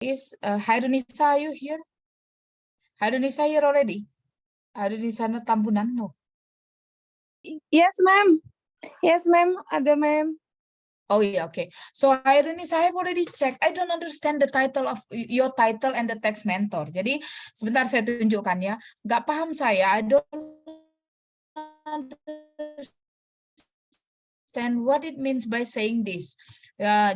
Is Hairunisa, are you here? Hairunisa here already? Hairunisa Tambunan? No. Yes, ma'am. Yes, ma'am. Ada, ma'am. Oh yeah, okay. So Hairunisa, I have already checked. I don't understand the title of your title and the text mentor. Jadi sebentar saya tunjukkan ya. Nggak paham saya. I don't understand what it means by saying this.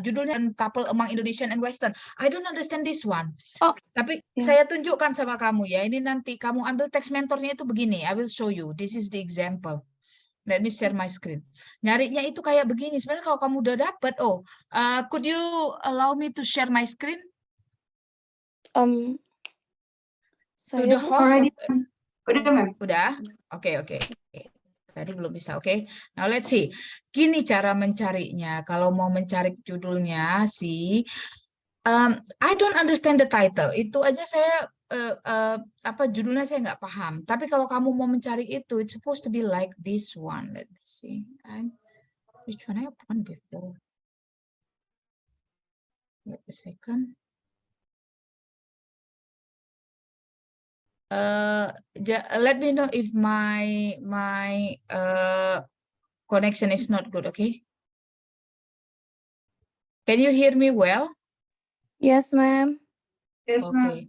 Judulnya couple among Indonesian and Western. I don't understand this one. Oh, Tapi ya. saya tunjukkan sama kamu ya. Ini nanti kamu ambil teks mentornya itu begini. I will show you. This is the example. Let me share my screen. Nyarinya itu kayak begini. Sebenarnya kalau kamu udah dapat, could you allow me to share my screen? To the Saya host. Udah, ma'am. Udah? Oke. Tadi belum bisa, oke. Now let's see. Gini cara mencarinya. Kalau mau mencari judulnya sih, I don't understand the title. Itu aja saya judulnya saya nggak paham. Tapi kalau kamu mau mencari itu, it's supposed to be like this one. Let me see. Which one I opened before? Wait a second. Let me know if my connection is not good. Okay. Can you hear me well? Yes, ma'am. Yes, ma'am. Okay.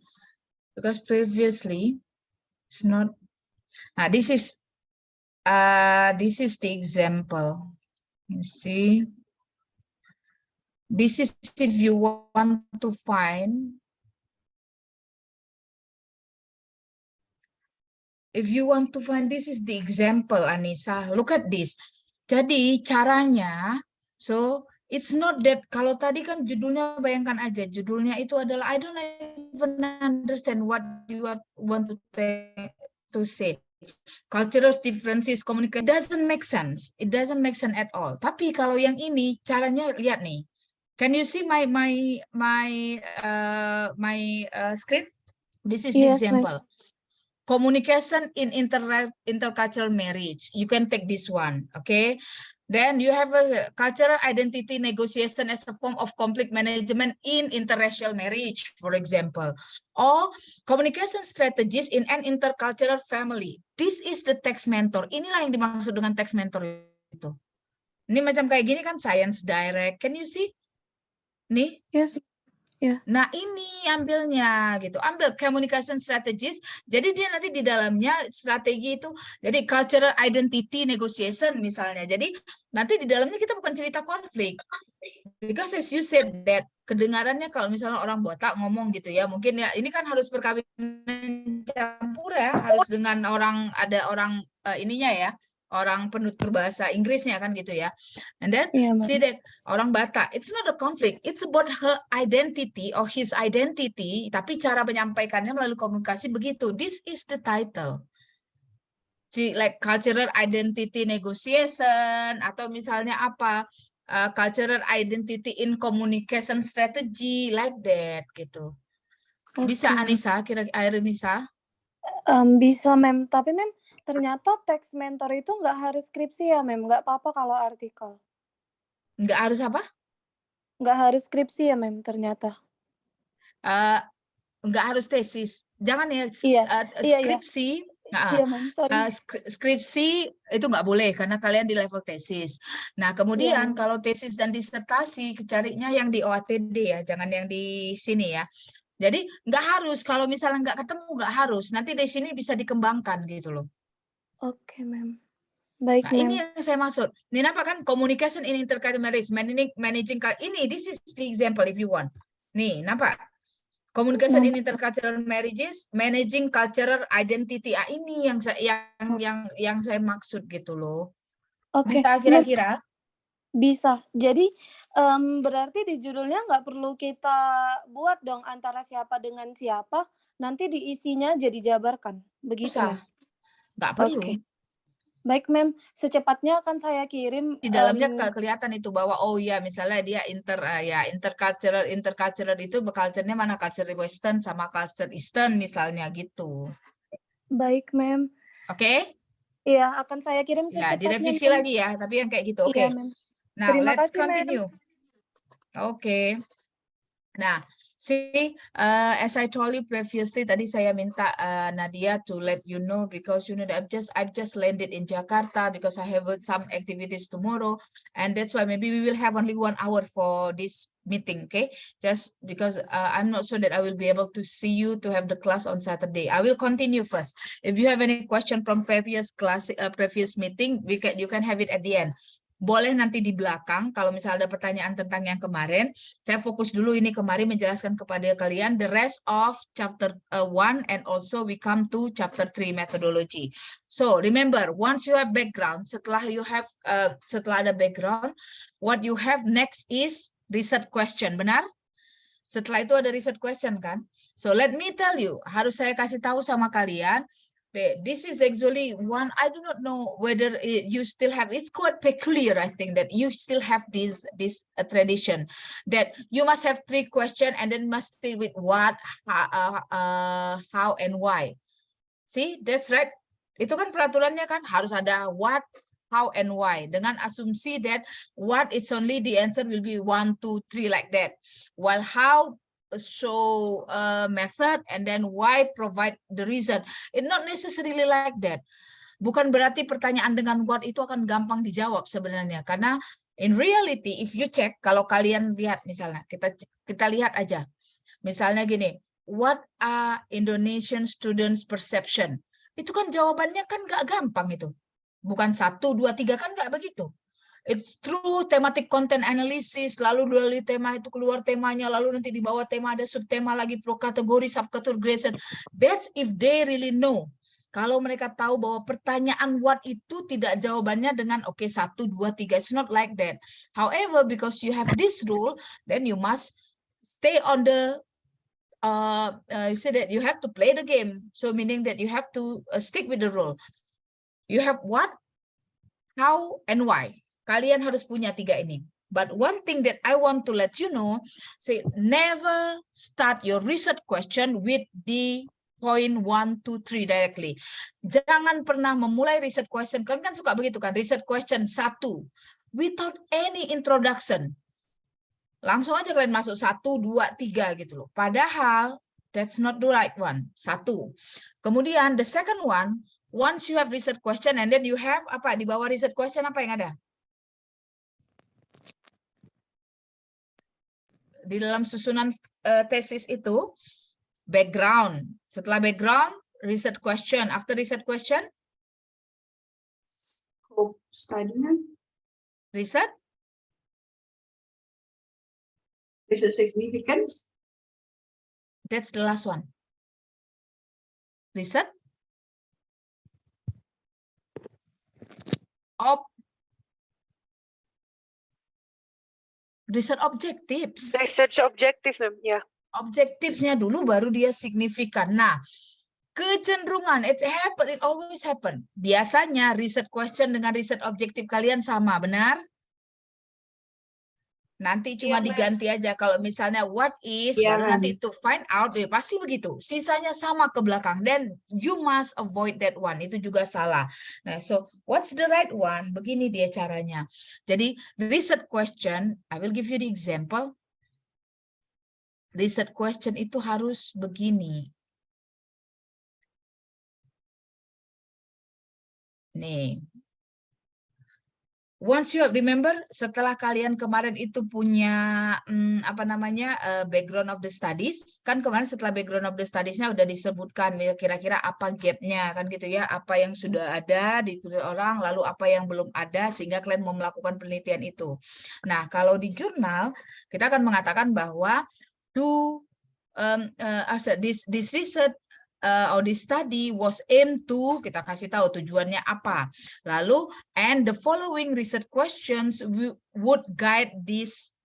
Because previously it's not. This is the example. You see, this is if you want to find. If you want to find, this is the example, Anissa. Look at this. Jadi caranya, so it's not that, kalau tadi kan judulnya, bayangkan aja, judulnya itu adalah, I don't even understand what you want to say. Cultural differences, communication, doesn't make sense. It doesn't make sense at all. Tapi kalau yang ini, caranya lihat nih. Can you see my screen? This is the Yes, example. Communication in intercultural marriage. You can take this one, okay? Then you have a cultural identity negotiation as a form of conflict management in interracial marriage, for example. Or communication strategies in an intercultural family. This is the text mentor. Inilah yang dimaksud dengan text mentor itu. Ini macam kayak gini kan, science direct. Can you see? Nih. Yes. Yeah. Nah ini ambilnya gitu, ambil communication strategies. Jadi dia nanti di dalamnya strategi itu, jadi cultural identity negotiation misalnya. Jadi nanti di dalamnya kita bukan cerita konflik. Because as you said that, kedengarannya kalau misalnya orang botak ngomong gitu ya, mungkin ya ini kan harus perkawinan campur ya, harus dengan orang, ada orang ininya ya, orang penutur bahasa Inggrisnya kan gitu ya. And then see that orang Batak, it's not a conflict, it's about her identity or his identity, tapi cara menyampaikannya melalui komunikasi begitu. This is the title. See, like cultural identity negotiation, atau misalnya apa, cultural identity in communication strategy, like that gitu. Bisa Anissa, kira-kira Anissa? Bisa, ma'am. Tapi ma'am, ternyata teks mentor itu nggak harus skripsi ya, ma'am. Nggak apa-apa kalau artikel. Nggak harus apa? Nggak harus skripsi ya, ma'am, ternyata. Nggak harus tesis. Jangan ya, skripsi. Iya, ma'am, sorry. Skripsi itu nggak boleh karena kalian di level tesis. Nah, kemudian kalau tesis dan disertasi, carinya yang di OATD ya, jangan yang di sini ya. Jadi nggak harus, kalau misalnya nggak ketemu nggak harus. Nanti di sini bisa dikembangkan gitu loh. Oke, ma'am. Baik, Nah, ma'am. ini yang saya maksud. Ini apa kan? Communication in intercultural marriage, managing ini, this is the example if you want. Nih, nampak? Communication in intercultural marriages, managing cultural identity. Ini yang saya maksud gitu loh. Oke. Bisa kira-kira? Bisa. Jadi berarti di judulnya nggak perlu kita buat dong antara siapa dengan siapa. Nanti diisinya jadi jabarkan. Begitu, Usah. ma'am. Nggak perlu. Oke. Baik, ma'am. Secepatnya akan saya kirim. Di dalamnya kelihatan itu bahwa oh ya misalnya dia intercultural itu culture-nya mana, culture Western sama culture Eastern misalnya gitu. Baik, ma'am. Oke? Iya, akan saya kirim Ya, secepatnya. direvisi lagi ya, tapi yang kayak gitu. Oke. Iya, ma'am. Now Terima let's kasih, continue. Oke. Nah, See, as I told you previously, tadi saya minta Nadia to let you know because you know that I've just landed in Jakarta because I have some activities tomorrow, and that's why maybe we will have only 1 hour for this meeting, okay? Just because I'm not sure that I will be able to see you to have the class on Saturday. I will continue first. If you have any question from previous class, previous meeting, you can have it at the end. Boleh nanti di belakang, kalau misalnya ada pertanyaan tentang yang kemarin, saya fokus dulu ini kemarin menjelaskan kepada kalian the rest of chapter 1 and also we come to chapter 3 methodology. So remember, once you have background, setelah ada background, what you have next is research question, benar? Setelah itu ada research question kan? So let me tell you, harus saya kasih tahu sama kalian, this is actually one, I do not know whether you still have, it's quite peculiar, I think, that you still have this tradition that you must have 3 questions and then must stay with what, how, and why. See, that's right. Itu kan peraturannya kan, harus ada what, how, and why. Dengan asumsi that what, it's only the answer will be 1, 2, 3 like that. While how, show method, and then why provide the reason. It's not necessarily like that. Bukan berarti pertanyaan dengan what itu akan gampang dijawab sebenarnya, karena in reality if you check, kalau kalian lihat misalnya, kita lihat aja misalnya gini, what are Indonesian students perception, itu kan jawabannya kan nggak gampang, itu bukan 1, 2, 3 kan nggak begitu. It's true thematic content analysis, lalu dari tema itu keluar temanya, lalu nanti di bawah tema ada subtema lagi, pro kategori, subcategorization. That's if they really know. Kalau mereka tahu bahwa pertanyaan what itu tidak jawabannya dengan oke 1, 2, 3. It's not like that. However, because you have this rule, then you must stay on the you say that you have to play the game. So meaning that you have to stick with the rule. You have what, how, and why. Kalian harus punya 3 ini. But one thing that I want to let you know, say never start your research question with the point 1, 2, 3 directly. Jangan pernah memulai research question. Kalian kan suka begitu kan, research question 1 without any introduction. Langsung aja kalian masuk 1, 2, 3 gitu loh. Padahal that's not the right one. 1. Kemudian the second one, once you have research question and then you have apa di bawah research question, apa yang ada? Di dalam susunan tesis itu background. Setelah background, research question. After research question, Scope study, ma'am. research Significance. That's the last one. Research research objectives. Research objective, ma'am. Yeah. Objektifnya dulu baru dia signifikan. Nah, kecenderungan it always happen. Biasanya research question dengan research objektif kalian sama, benar? Nanti cuma diganti aja. Kalau misalnya what is, baru nanti to find out, pasti begitu. Sisanya sama ke belakang. Then you must avoid that one. Itu juga salah. Nah, so what's the right one? Begini dia caranya. Jadi research question, I will give you the example. Research question itu harus begini. Nih. Once you remember, setelah kalian kemarin itu punya apa namanya background of the studies, kan kemarin setelah background of the studies-nya udah disebutkan kira-kira apa gap-nya kan gitu ya, apa yang sudah ada ditulis orang, lalu apa yang belum ada sehingga kalian mau melakukan penelitian itu. Nah, kalau di jurnal kita akan mengatakan bahwa this research or this study was aimed to, kita kasih tahu tujuannya apa. Lalu, and the following research questions would guide this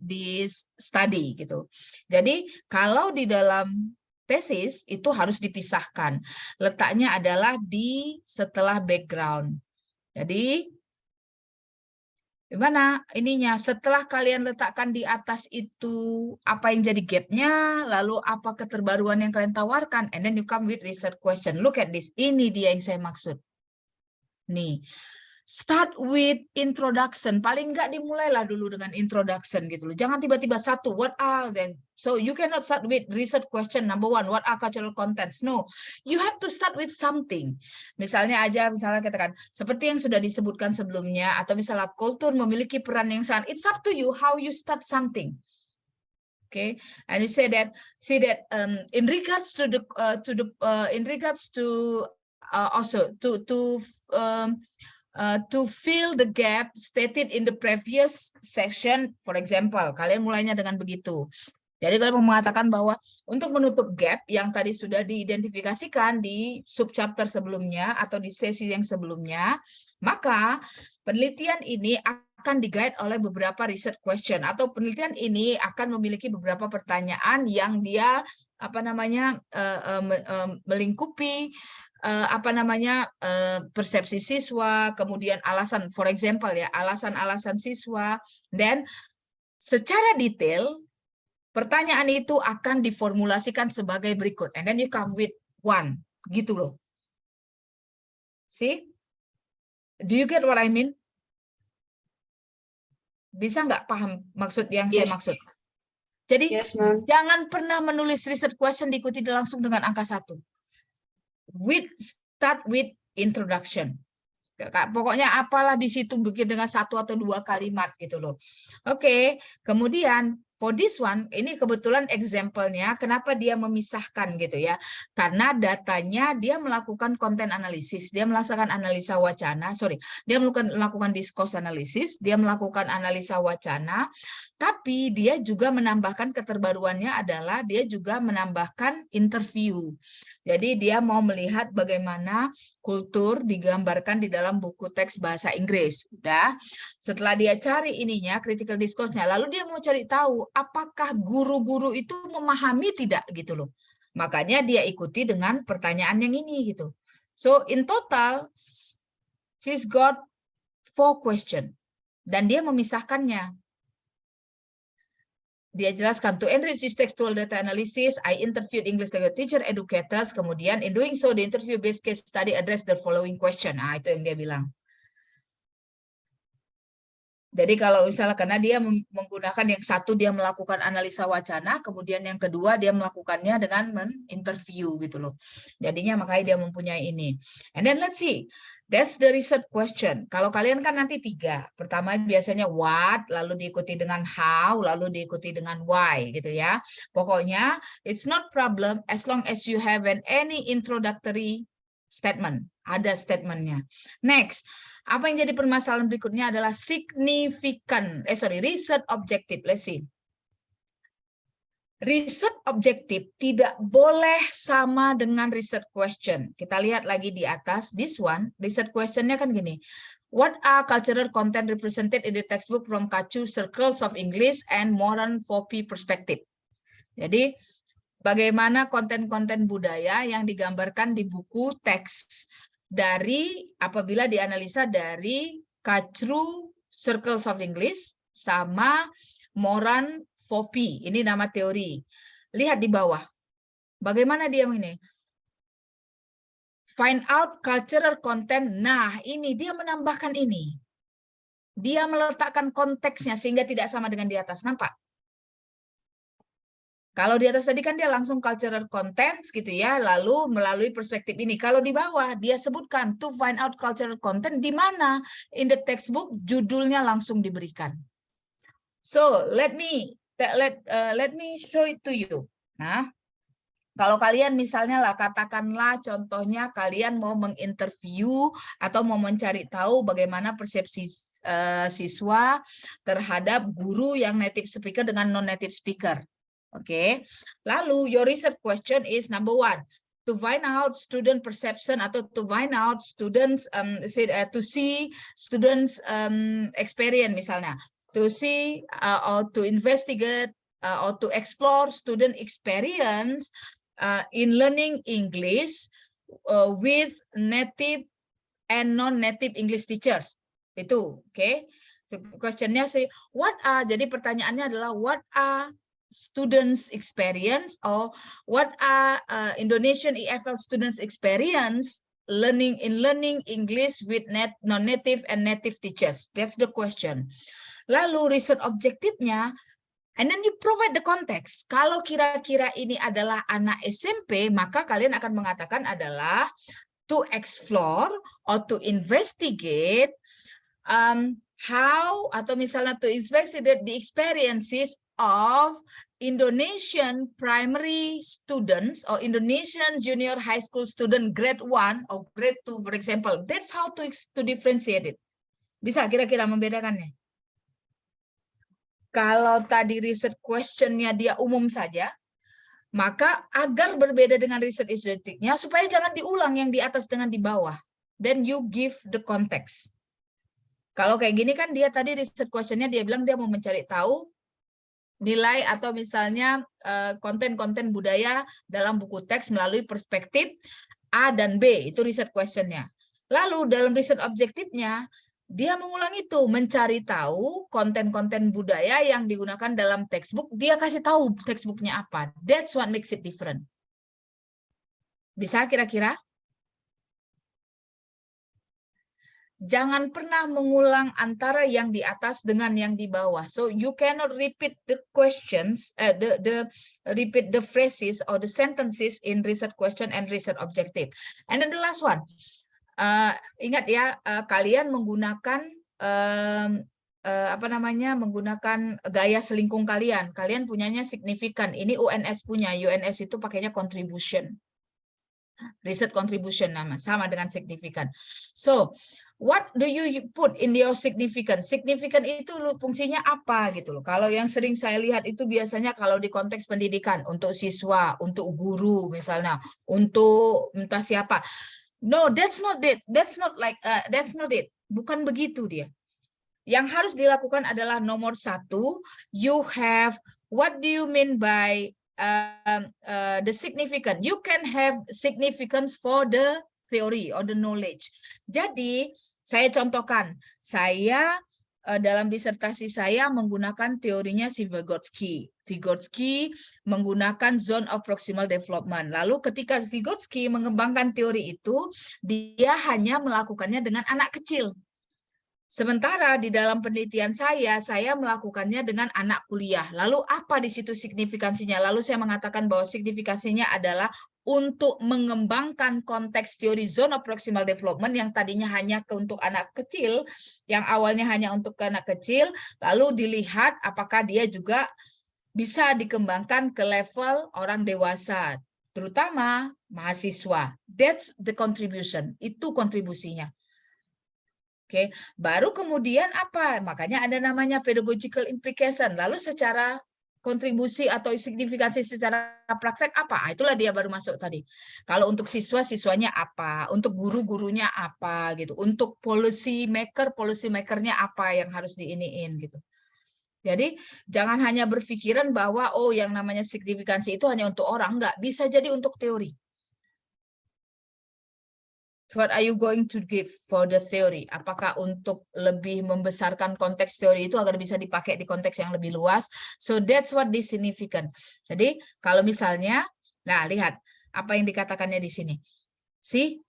this study gitu. Jadi kalau di dalam tesis itu harus dipisahkan. Letaknya adalah di setelah background. Jadi gimana ininya, setelah kalian letakkan di atas itu apa yang jadi gapnya, lalu apa keterbaruan yang kalian tawarkan, and then you come with research question. Look at this, ini dia yang saya maksud. Nih, start with introduction. Paling nggak dimulailah dulu dengan introduction gitu loh. Jangan tiba-tiba satu, what are then? So you cannot start with research question number 1, what are cultural contents? No, you have to start with something. Misalnya katakan seperti yang sudah disebutkan sebelumnya, atau misalnya kultur memiliki peran yang sangat. It's up to you how you start something. Okay, and you say that in regards to the also to fill the gap stated in the previous session, for example, kalian mulainya dengan begitu. Jadi kalian mau mengatakan bahwa untuk menutup gap yang tadi sudah diidentifikasikan di subchapter sebelumnya atau di sesi yang sebelumnya, maka penelitian ini akan di-guide oleh beberapa research question, atau penelitian ini akan memiliki beberapa pertanyaan yang dia melingkupi persepsi siswa, kemudian alasan, for example ya, alasan-alasan siswa, dan secara detail pertanyaan itu akan diformulasikan sebagai berikut, and then you come with one, gitu loh. See? Do you get what I mean? Bisa nggak paham maksud yang saya maksud? Jadi jangan pernah menulis research question diikuti langsung dengan angka 1. Start with introduction. Pokoknya apalah di situ bikin dengan 1 atau 2 kalimat gitu loh. Oke, kemudian for this one, ini kebetulan example-nya kenapa dia memisahkan gitu ya. Karena datanya dia melakukan content analysis, dia melakukan analisa wacana, dia melakukan discourse analysis, dia melakukan analisa wacana, tapi dia juga menambahkan keterbaruannya adalah dia juga menambahkan interview. Jadi dia mau melihat bagaimana kultur digambarkan di dalam buku teks bahasa Inggris. Udah, setelah dia cari ininya, critical discourse-nya, lalu dia mau cari tahu apakah guru-guru itu memahami tidak gitu loh. Makanya dia ikuti dengan pertanyaan yang ini gitu. So in total, she's got 4 question. Dan dia memisahkannya. Dia jelaskan, to enrich this textual data analysis, I interviewed English language teacher educators, kemudian in doing so, the interview-based case study address the following question. Nah, itu yang dia bilang. Jadi kalau misalnya, karena dia menggunakan yang satu, dia melakukan analisa wacana, kemudian yang kedua, dia melakukannya dengan men-interview gitu loh. Jadinya makanya dia mempunyai ini. And then let's see. That's the research question. Kalau kalian kan nanti 3. Pertama biasanya what, lalu diikuti dengan how, lalu diikuti dengan why gitu ya. Pokoknya it's not problem as long as you have any introductory statement. Ada statementnya. Next, apa yang jadi permasalahan berikutnya adalah research objective. Let's see. Research objective tidak boleh sama dengan research question. Kita lihat lagi di atas, this one, research questionnya kan gini. What are cultural content represented in the textbook from Kacu Circles of English and Modern 4P Perspective? Jadi, bagaimana konten-konten budaya yang digambarkan di buku teks dari apabila dianalisa dari Kacu Circles of English sama Modern 4P, ini nama teori. Lihat di bawah. Bagaimana dia ini? Find out cultural content. Nah, ini dia menambahkan ini. Dia meletakkan konteksnya sehingga tidak sama dengan di atas. Nampak? Kalau di atas tadi kan dia langsung cultural content gitu ya, lalu melalui perspektif ini. Kalau di bawah dia sebutkan to find out cultural content di mana in the textbook judulnya langsung diberikan. So, let me show it to you. Nah, kalau kalian misalnya lah katakanlah contohnya kalian mau menginterview atau mau mencari tahu bagaimana persepsi siswa terhadap guru yang native speaker dengan non-native speaker. Oke. Lalu your research question is number 1. To find out student perception atau to find out students to see students experience misalnya. To see or to investigate or to explore student experience in learning English with native and non-native English teachers. Itu, oke. Okay? So, questionnya sih, jadi pertanyaannya adalah what are students experience or what are Indonesian EFL students experience learning English with non-native and native teachers? That's the question. Lalu riset objektifnya, and then you provide the context. Kalau kira-kira ini adalah anak SMP, maka kalian akan mengatakan adalah to explore or to investigate how, atau misalnya to investigate the experiences of Indonesian primary students or Indonesian junior high school student grade 1 or grade 2, for example. That's how to differentiate it. Bisa kira-kira membedakannya? Kalau tadi riset questionnya dia umum saja, maka agar berbeda dengan riset estetiknya, supaya jangan diulang yang di atas dengan di bawah. Then you give the context. Kalau kayak gini kan dia tadi riset questionnya dia bilang dia mau mencari tahu nilai atau misalnya konten-konten budaya dalam buku teks melalui perspektif A dan B, itu riset questionnya. Lalu dalam riset objektifnya, dia mengulang itu, mencari tahu konten-konten budaya yang digunakan dalam textbook, dia kasih tahu textbooknya apa. That's what makes it different. Bisa kira-kira? Jangan pernah mengulang antara yang di atas dengan yang di bawah. So you cannot repeat the questions, repeat the phrases or the sentences in research question and research objective. And then the last one, ingat ya, kalian menggunakan menggunakan gaya selingkung kalian. Kalian punyanya signifikan. Ini UNS punya. UNS itu pakainya contribution. Research contribution sama dengan signifikan. So what do you put in your significant? Significant itu fungsinya apa gitu loh. Kalau yang sering saya lihat itu biasanya kalau di konteks pendidikan, untuk siswa, untuk guru misalnya, untuk entah siapa. No, that's not it. That's not it. Bukan begitu dia. Yang harus dilakukan adalah nomor 1, you have, what do you mean by the significant? You can have significance for the theory or the knowledge. Jadi, saya contohkan, saya dalam disertasi saya menggunakan teorinya si Vygotsky. Vygotsky menggunakan zone of proximal development. Lalu ketika Vygotsky mengembangkan teori itu, dia hanya melakukannya dengan anak kecil. Sementara di dalam penelitian saya melakukannya dengan anak kuliah. Lalu apa di situ signifikansinya? Lalu saya mengatakan bahwa signifikansinya adalah untuk mengembangkan konteks teori zone of proximal development yang tadinya hanya untuk anak kecil, yang awalnya hanya untuk anak kecil, lalu dilihat apakah dia juga bisa dikembangkan ke level orang dewasa, terutama mahasiswa. That's the contribution. Itu kontribusinya. Oke, baru kemudian apa? Makanya ada namanya pedagogical implication. Lalu secara kontribusi atau signifikansi secara praktek apa? Itulah dia baru masuk tadi. Kalau untuk siswa, siswanya apa? Untuk guru-gurunya apa gitu? Untuk policy makernya apa yang harus diiniin gitu. Jadi jangan hanya berpikiran bahwa oh yang namanya signifikansi itu hanya untuk orang, enggak, bisa jadi untuk teori. What are you going to give for the theory? Apakah untuk lebih membesarkan konteks teori itu agar bisa dipakai di konteks yang lebih luas? So that's what is significant. Jadi kalau misalnya, nah lihat apa yang dikatakannya di sini. See,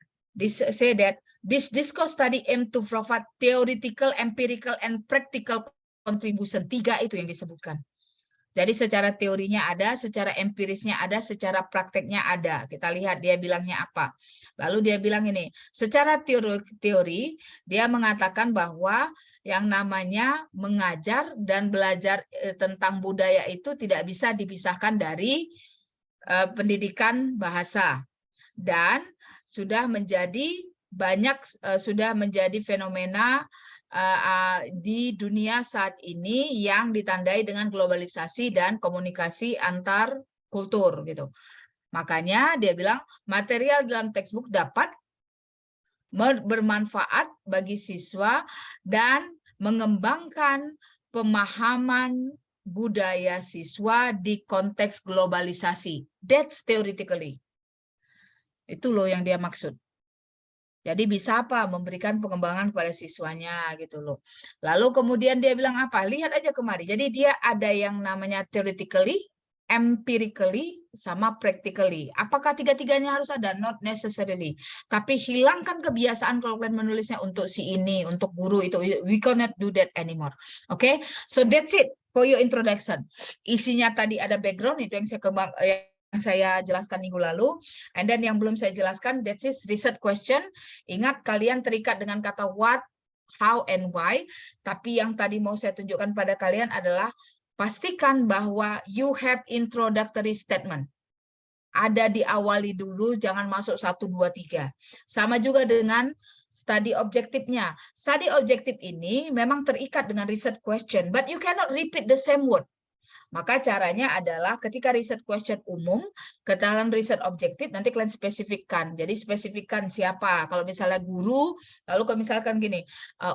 say that this discourse study aim to provide theoretical, empirical, and practical contribution. 3 itu yang disebutkan. Jadi secara teorinya ada, secara empirisnya ada, secara prakteknya ada. Kita lihat dia bilangnya apa. Lalu dia bilang ini, secara teori dia mengatakan bahwa yang namanya mengajar dan belajar tentang budaya itu tidak bisa dipisahkan dari pendidikan bahasa. Dan sudah menjadi fenomena di dunia saat ini yang ditandai dengan globalisasi dan komunikasi antar kultur gitu. Makanya dia bilang material dalam textbook dapat bermanfaat bagi siswa dan mengembangkan pemahaman budaya siswa di konteks globalisasi. That's theoretically. Itu loh yang dia maksud. Jadi bisa apa? Memberikan pengembangan kepada siswanya gitu loh. Lalu kemudian dia bilang apa? Lihat aja kemari. Jadi dia ada yang namanya theoretically, empirically sama practically. Apakah tiga-tiganya harus ada? Not necessarily. Tapi hilangkan kebiasaan kalau kalian menulisnya untuk si ini, untuk guru itu. We cannot do that anymore. Oke, so that's it for your introduction. Isinya tadi ada background, itu yang saya jelaskan minggu lalu. And then yang belum saya jelaskan, that is research question. Ingat, kalian terikat dengan kata what, how, and why. Tapi yang tadi mau saya tunjukkan pada kalian adalah pastikan bahwa you have introductory statement. Ada diawali dulu, jangan masuk 1, 2, 3. Sama juga dengan study objektifnya. Study objektif ini memang terikat dengan research question, but you cannot repeat the same word. Maka caranya adalah ketika research question umum, ke dalam research objektif nanti kalian spesifikkan. Jadi spesifikkan siapa. Kalau misalnya guru, lalu kalau misalkan gini,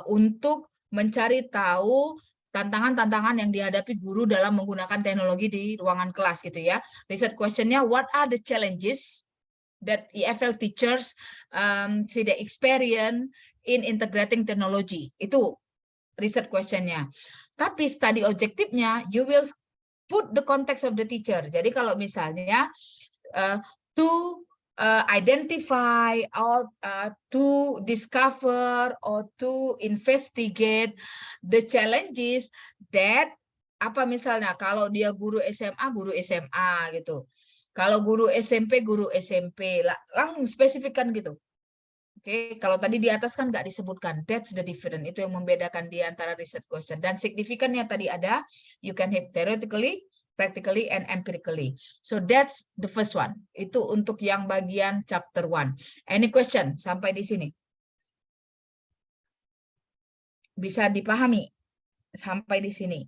untuk mencari tahu tantangan-tantangan yang dihadapi guru dalam menggunakan teknologi di ruangan kelas gitu ya. Research question-nya, what are the challenges that EFL teachers see the experience in integrating technology? Itu research question-nya. Tapi study objektifnya, you will put the context of the teacher. Jadi kalau misalnya to identify or to discover or to investigate the challenges that apa misalnya kalau dia guru SMA gitu. Kalau guru SMP langsung spesifikkan gitu. Oke, kalau tadi di atas kan nggak disebutkan, that's the difference. Itu yang membedakan di antara research question. Dan signifikannya tadi ada, you can have theoretically, practically, and empirically. So that's the first one. Itu untuk yang bagian chapter 1. Any question sampai di sini? Bisa dipahami sampai di sini?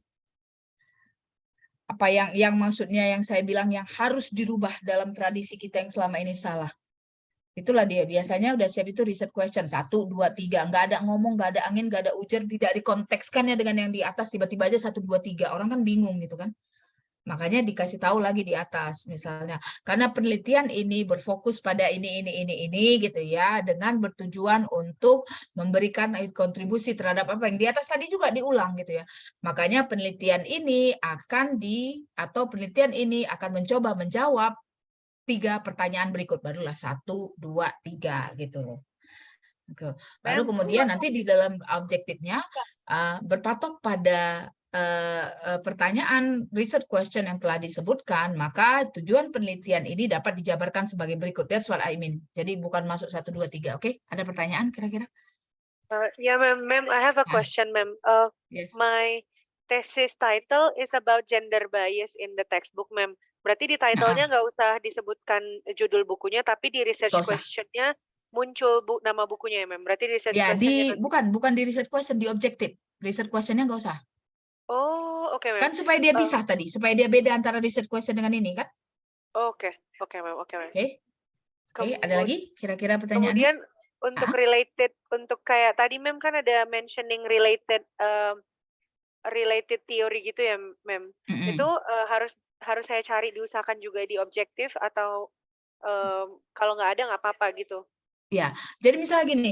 Apa yang maksudnya yang saya bilang yang harus dirubah dalam tradisi kita yang selama ini salah? Itulah dia, biasanya udah siap itu research question 1, 2, 3, nggak ada ngomong, nggak ada angin, nggak ada ujar, tidak dikontekskannya dengan yang di atas, tiba-tiba aja 1, 2, 3, orang kan bingung gitu kan. Makanya dikasih tahu lagi di atas misalnya, karena penelitian ini berfokus pada ini gitu ya, dengan bertujuan untuk memberikan kontribusi terhadap apa yang di atas tadi juga diulang gitu ya. Makanya penelitian ini penelitian ini akan mencoba menjawab 3 pertanyaan berikut, barulah 1, 2, 3 gitu loh. Baru kemudian nanti di dalam objektifnya berpatok pada pertanyaan research question yang telah disebutkan, maka tujuan penelitian ini dapat dijabarkan sebagai berikut. That's what I mean. Jadi bukan masuk 1, 2, 3. Oke, ada pertanyaan kira-kira? Yeah, ma'am, I have a question, ma'am. Yes. My thesis title is about gender bias in the textbook, ma'am. Berarti di title-nya nggak usah disebutkan judul bukunya, tapi di research question-nya muncul nama bukunya ya, ma'am. Berarti di research question-nya bukan di research question, di objektif. Research question-nya nggak usah. Oh, oke, ma'am. Kan supaya dia pisah tadi, supaya dia beda antara research question dengan ini kan? Oke, ma'am. Oke, ada lagi kira-kira pertanyaannya? Kemudian untuk related, untuk kayak tadi ma'am kan ada mentioning related teori gitu ya, ma'am. Itu harus saya cari diusahakan juga di objektif atau kalau nggak ada nggak apa-apa gitu. Ya, jadi misalnya gini,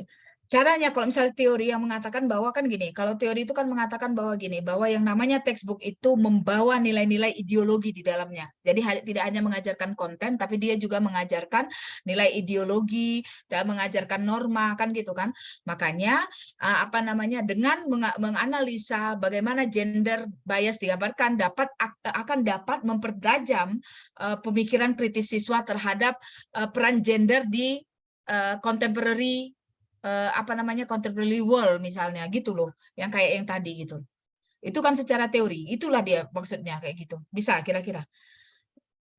caranya kalau misalnya teori yang mengatakan bahwa kan gini, kalau teori itu kan mengatakan bahwa gini, bahwa yang namanya textbook itu membawa nilai-nilai ideologi di dalamnya. Jadi tidak hanya mengajarkan konten, tapi dia juga mengajarkan nilai ideologi, dan mengajarkan norma kan gitu kan. Makanya dengan menganalisa bagaimana gender bias digambarkan akan dapat mempertajam pemikiran kritis siswa terhadap peran gender di contemporary contemporary world misalnya gitu loh, yang kayak yang tadi gitu. Itu kan secara teori, itulah dia maksudnya kayak gitu. Bisa kira-kira?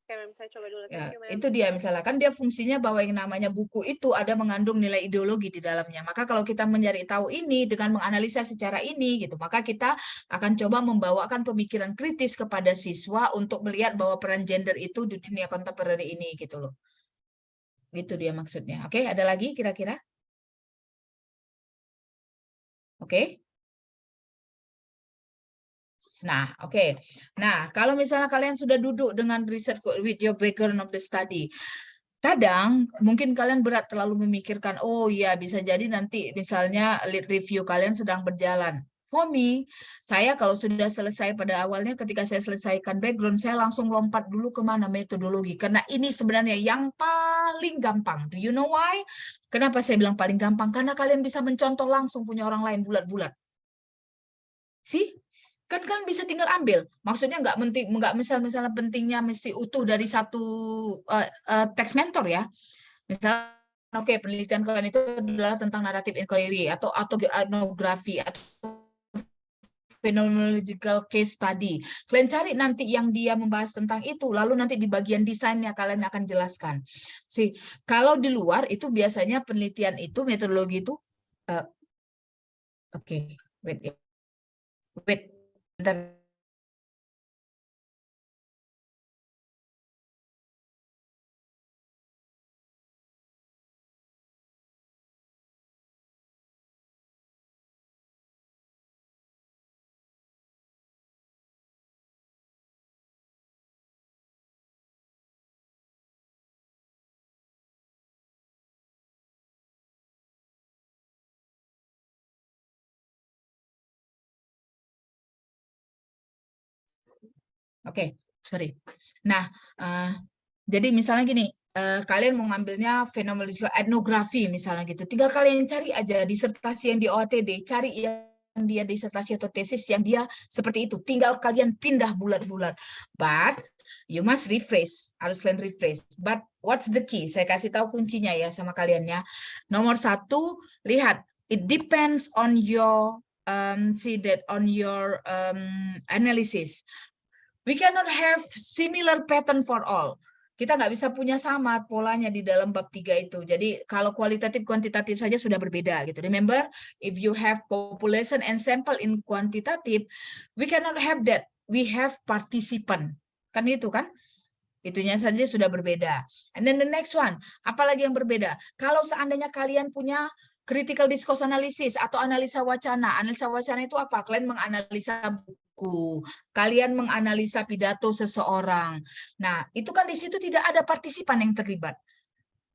Oke, ma'am, saya coba dulu. Ya, itu dia misalnya kan dia fungsinya bahwa yang namanya buku itu ada mengandung nilai ideologi di dalamnya. Maka kalau kita mencari tahu ini dengan menganalisa secara ini gitu, maka kita akan coba membawakan pemikiran kritis kepada siswa untuk melihat bahwa peran gender itu di dunia contemporary ini gitu loh. Gitu dia maksudnya. Oke, ada lagi kira-kira? Oke. Nah, oke. Nah, kalau misalnya kalian sudah duduk dengan research with your background of the study, kadang mungkin kalian berat terlalu memikirkan, oh iya bisa jadi nanti misalnya lead review kalian sedang berjalan. For me, saya kalau sudah selesai pada awalnya, ketika saya selesaikan background, saya langsung lompat dulu ke mana metodologi. Karena ini sebenarnya yang paling gampang. Do you know why? Kenapa saya bilang paling gampang? Karena kalian bisa mencontoh langsung punya orang lain bulat-bulat. Sih? Kan kalian bisa tinggal ambil. Maksudnya nggak misalnya pentingnya mesti utuh dari satu teks mentor ya. Misal, oke, penelitian kalian itu adalah tentang narrative inquiry atau etnografi atau phenomenological case study. Kalian cari nanti yang dia membahas tentang itu, lalu nanti di bagian desainnya kalian akan jelaskan. Kalau di luar itu biasanya penelitian itu, metodologi itu, oke, wait, bentar. Oke, sorry. Nah, jadi misalnya gini, kalian mau ngambilnya fenomenological etnografi misalnya gitu. Tinggal kalian cari aja disertasi yang di OATD, cari yang dia disertasi atau tesis yang dia seperti itu. Tinggal kalian pindah bulat-bulat. But you must rephrase, harus kalian rephrase. But what's the key? Saya kasih tahu kuncinya ya sama kalian ya. Nomor 1, lihat, it depends on your analysis. We cannot have similar pattern for all. Kita nggak bisa punya sama polanya di dalam bab 3 itu. Jadi kalau kualitatif kuantitatif saja sudah berbeda gitu. Remember, if you have population and sample in quantitative, we cannot have that. We have participant. Kan itu kan? Itunya saja sudah berbeda. And then the next one, apalagi yang berbeda? Kalau seandainya kalian punya critical discourse analysis atau analisa wacana. Analisa wacana itu apa? Kalian menganalisa buku, kalian menganalisa pidato seseorang. Nah, itu kan di situ tidak ada partisipan yang terlibat.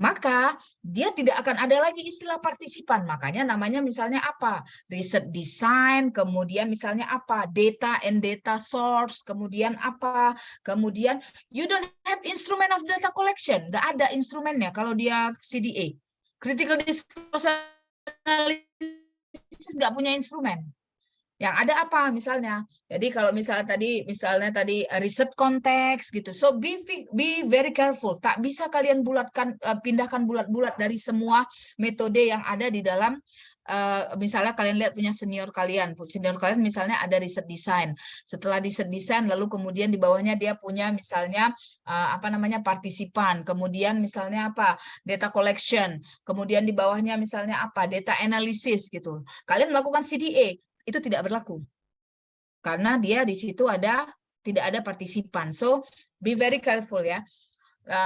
Maka dia tidak akan ada lagi istilah partisipan. Makanya namanya misalnya apa? Riset design, kemudian misalnya apa? Data and data source, kemudian apa? Kemudian you don't have instrument of data collection. Tidak ada instrumennya kalau dia CDA. Critical discourse analysis nggak punya instrumen. Yang ada apa misalnya? Jadi kalau misalnya tadi riset konteks gitu. So be very careful. Tak bisa kalian pindahkan bulat-bulat dari semua metode yang ada di dalam misalnya kalian lihat punya senior kalian misalnya ada riset desain. Setelah riset desain lalu kemudian di bawahnya dia punya misalnya partisipan, kemudian misalnya data collection, kemudian di bawahnya misalnya data analysis gitu. Kalian melakukan CDA itu tidak berlaku karena dia di situ tidak ada partisipan. So be very careful ya.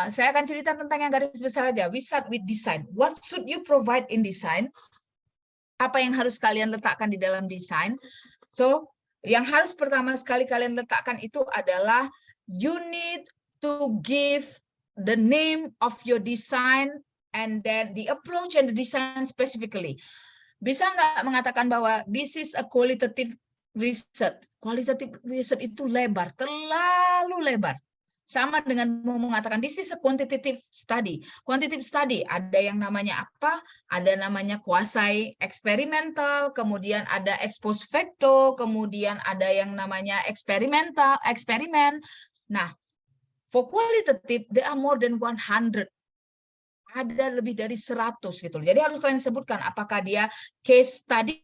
Saya akan cerita tentang yang garis besar aja. We start with design. What should you provide in design? Apa yang harus kalian letakkan di dalam desain? So yang harus pertama sekali kalian letakkan itu adalah you need to give the name of your design and then the approach and the design specifically. Bisa nggak mengatakan bahwa this is a qualitative research? Qualitative research itu lebar, terlalu lebar. Sama dengan mau mengatakan this is a quantitative study. Quantitative study ada yang namanya apa? Ada namanya quasi experimental, kemudian ada ex post facto, kemudian ada yang namanya eksperimen. Nah, for qualitative there are more than 100. Ada lebih dari 100 gitu. Jadi harus kalian sebutkan apakah dia case study,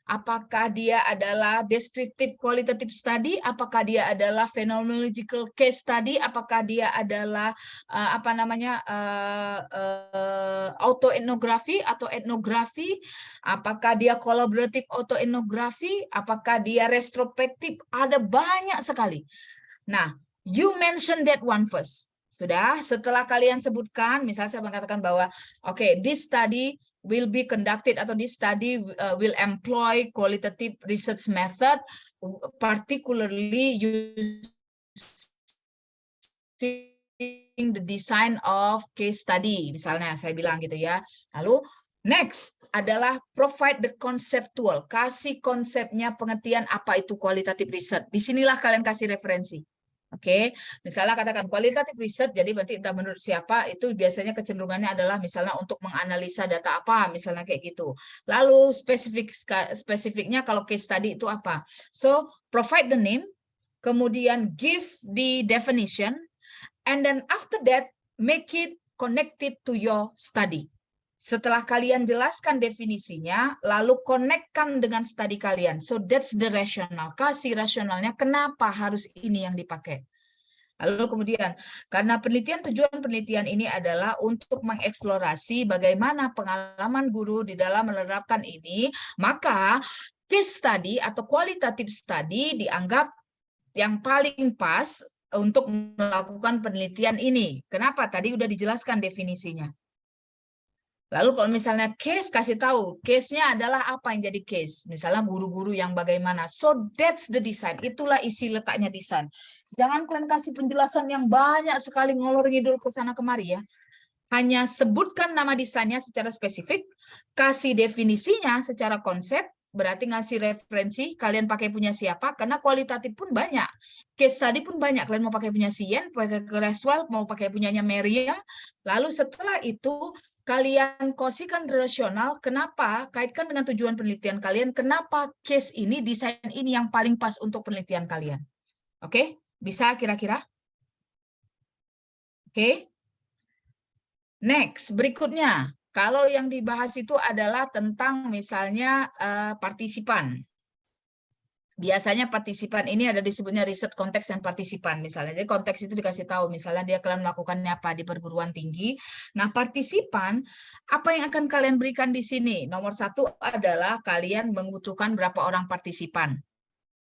apakah dia adalah descriptive qualitative study, apakah dia adalah phenomenological case study, apakah dia adalah autoetnografi atau etnografi, apakah dia collaborative autoetnografi, apakah dia retrospektif, ada banyak sekali. Nah, you mention that one first. Sudah, setelah kalian sebutkan, misalnya saya mengatakan bahwa, okay, this study will be conducted atau this study will employ qualitative research method, particularly using the design of case study, misalnya saya bilang gitu ya. Lalu Next adalah provide the conceptual, kasih konsepnya, pengertian apa itu qualitative research. Disinilah kalian kasih referensi. Oke, misalnya katakan qualitative research, jadi berarti entah menurut siapa, itu biasanya kecenderungannya adalah misalnya untuk menganalisa data apa, misalnya kayak gitu. Lalu spesifiknya kalau case study itu apa. So, provide the name, kemudian give the definition, and then after that, make it connected to your study. Setelah kalian jelaskan definisinya, lalu connect-kan dengan studi kalian. So that's the rational. Kasih rasionalnya kenapa harus ini yang dipakai. Lalu kemudian, karena tujuan penelitian ini adalah untuk mengeksplorasi bagaimana pengalaman guru di dalam menerapkan ini, maka case study atau qualitative study dianggap yang paling pas untuk melakukan penelitian ini. Kenapa? Tadi udah dijelaskan definisinya. Lalu kalau misalnya case, kasih tahu, case-nya adalah apa yang jadi case. Misalnya guru-guru yang bagaimana. So that's the design. Itulah isi letaknya desain. Jangan kalian kasih penjelasan yang banyak sekali ngolor ngidul ke sana kemari ya. Hanya sebutkan nama desainnya secara spesifik, kasih definisinya secara konsep, berarti ngasih referensi, kalian pakai punya siapa, karena kualitatif pun banyak. Case study pun banyak, kalian mau pakai punya Sien, pakai Creswell, mau pakai punyanya Merriam. Lalu setelah itu, kalian kosikan rasional, kenapa, kaitkan dengan tujuan penelitian kalian, kenapa case ini, desain ini yang paling pas untuk penelitian kalian. Oke? Bisa kira-kira? Oke? Next, berikutnya. Kalau yang dibahas itu adalah tentang misalnya partisipan. Biasanya partisipan ini ada disebutnya riset konteks dan partisipan misalnya. Jadi konteks itu dikasih tahu misalnya dia kalian melakukannya apa di perguruan tinggi. Nah partisipan apa yang akan kalian berikan di sini? Nomor satu adalah kalian membutuhkan berapa orang partisipan.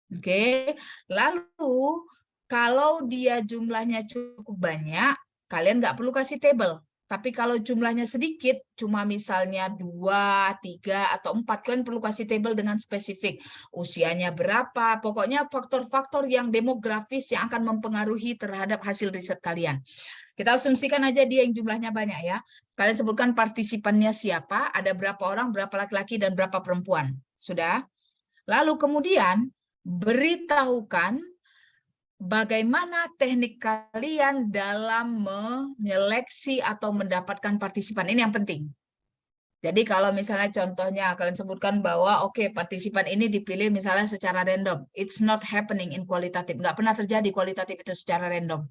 Oke. Lalu kalau dia jumlahnya cukup banyak, kalian nggak perlu kasih tabel. Tapi kalau jumlahnya sedikit, cuma misalnya 2, 3, atau 4, kalian perlu kasih tabel dengan spesifik. Usianya berapa, pokoknya faktor-faktor yang demografis yang akan mempengaruhi terhadap hasil riset kalian. Kita asumsikan aja dia yang jumlahnya banyak ya. Kalian sebutkan partisipannya siapa, ada berapa orang, berapa laki-laki, dan berapa perempuan. Sudah? Lalu kemudian, beritahukan bagaimana teknik kalian dalam menyeleksi atau mendapatkan partisipan. Ini yang penting. Jadi kalau misalnya contohnya kalian sebutkan bahwa oke, partisipan ini dipilih misalnya secara random. It's not happening in kualitatif. Nggak pernah terjadi kualitatif itu secara random.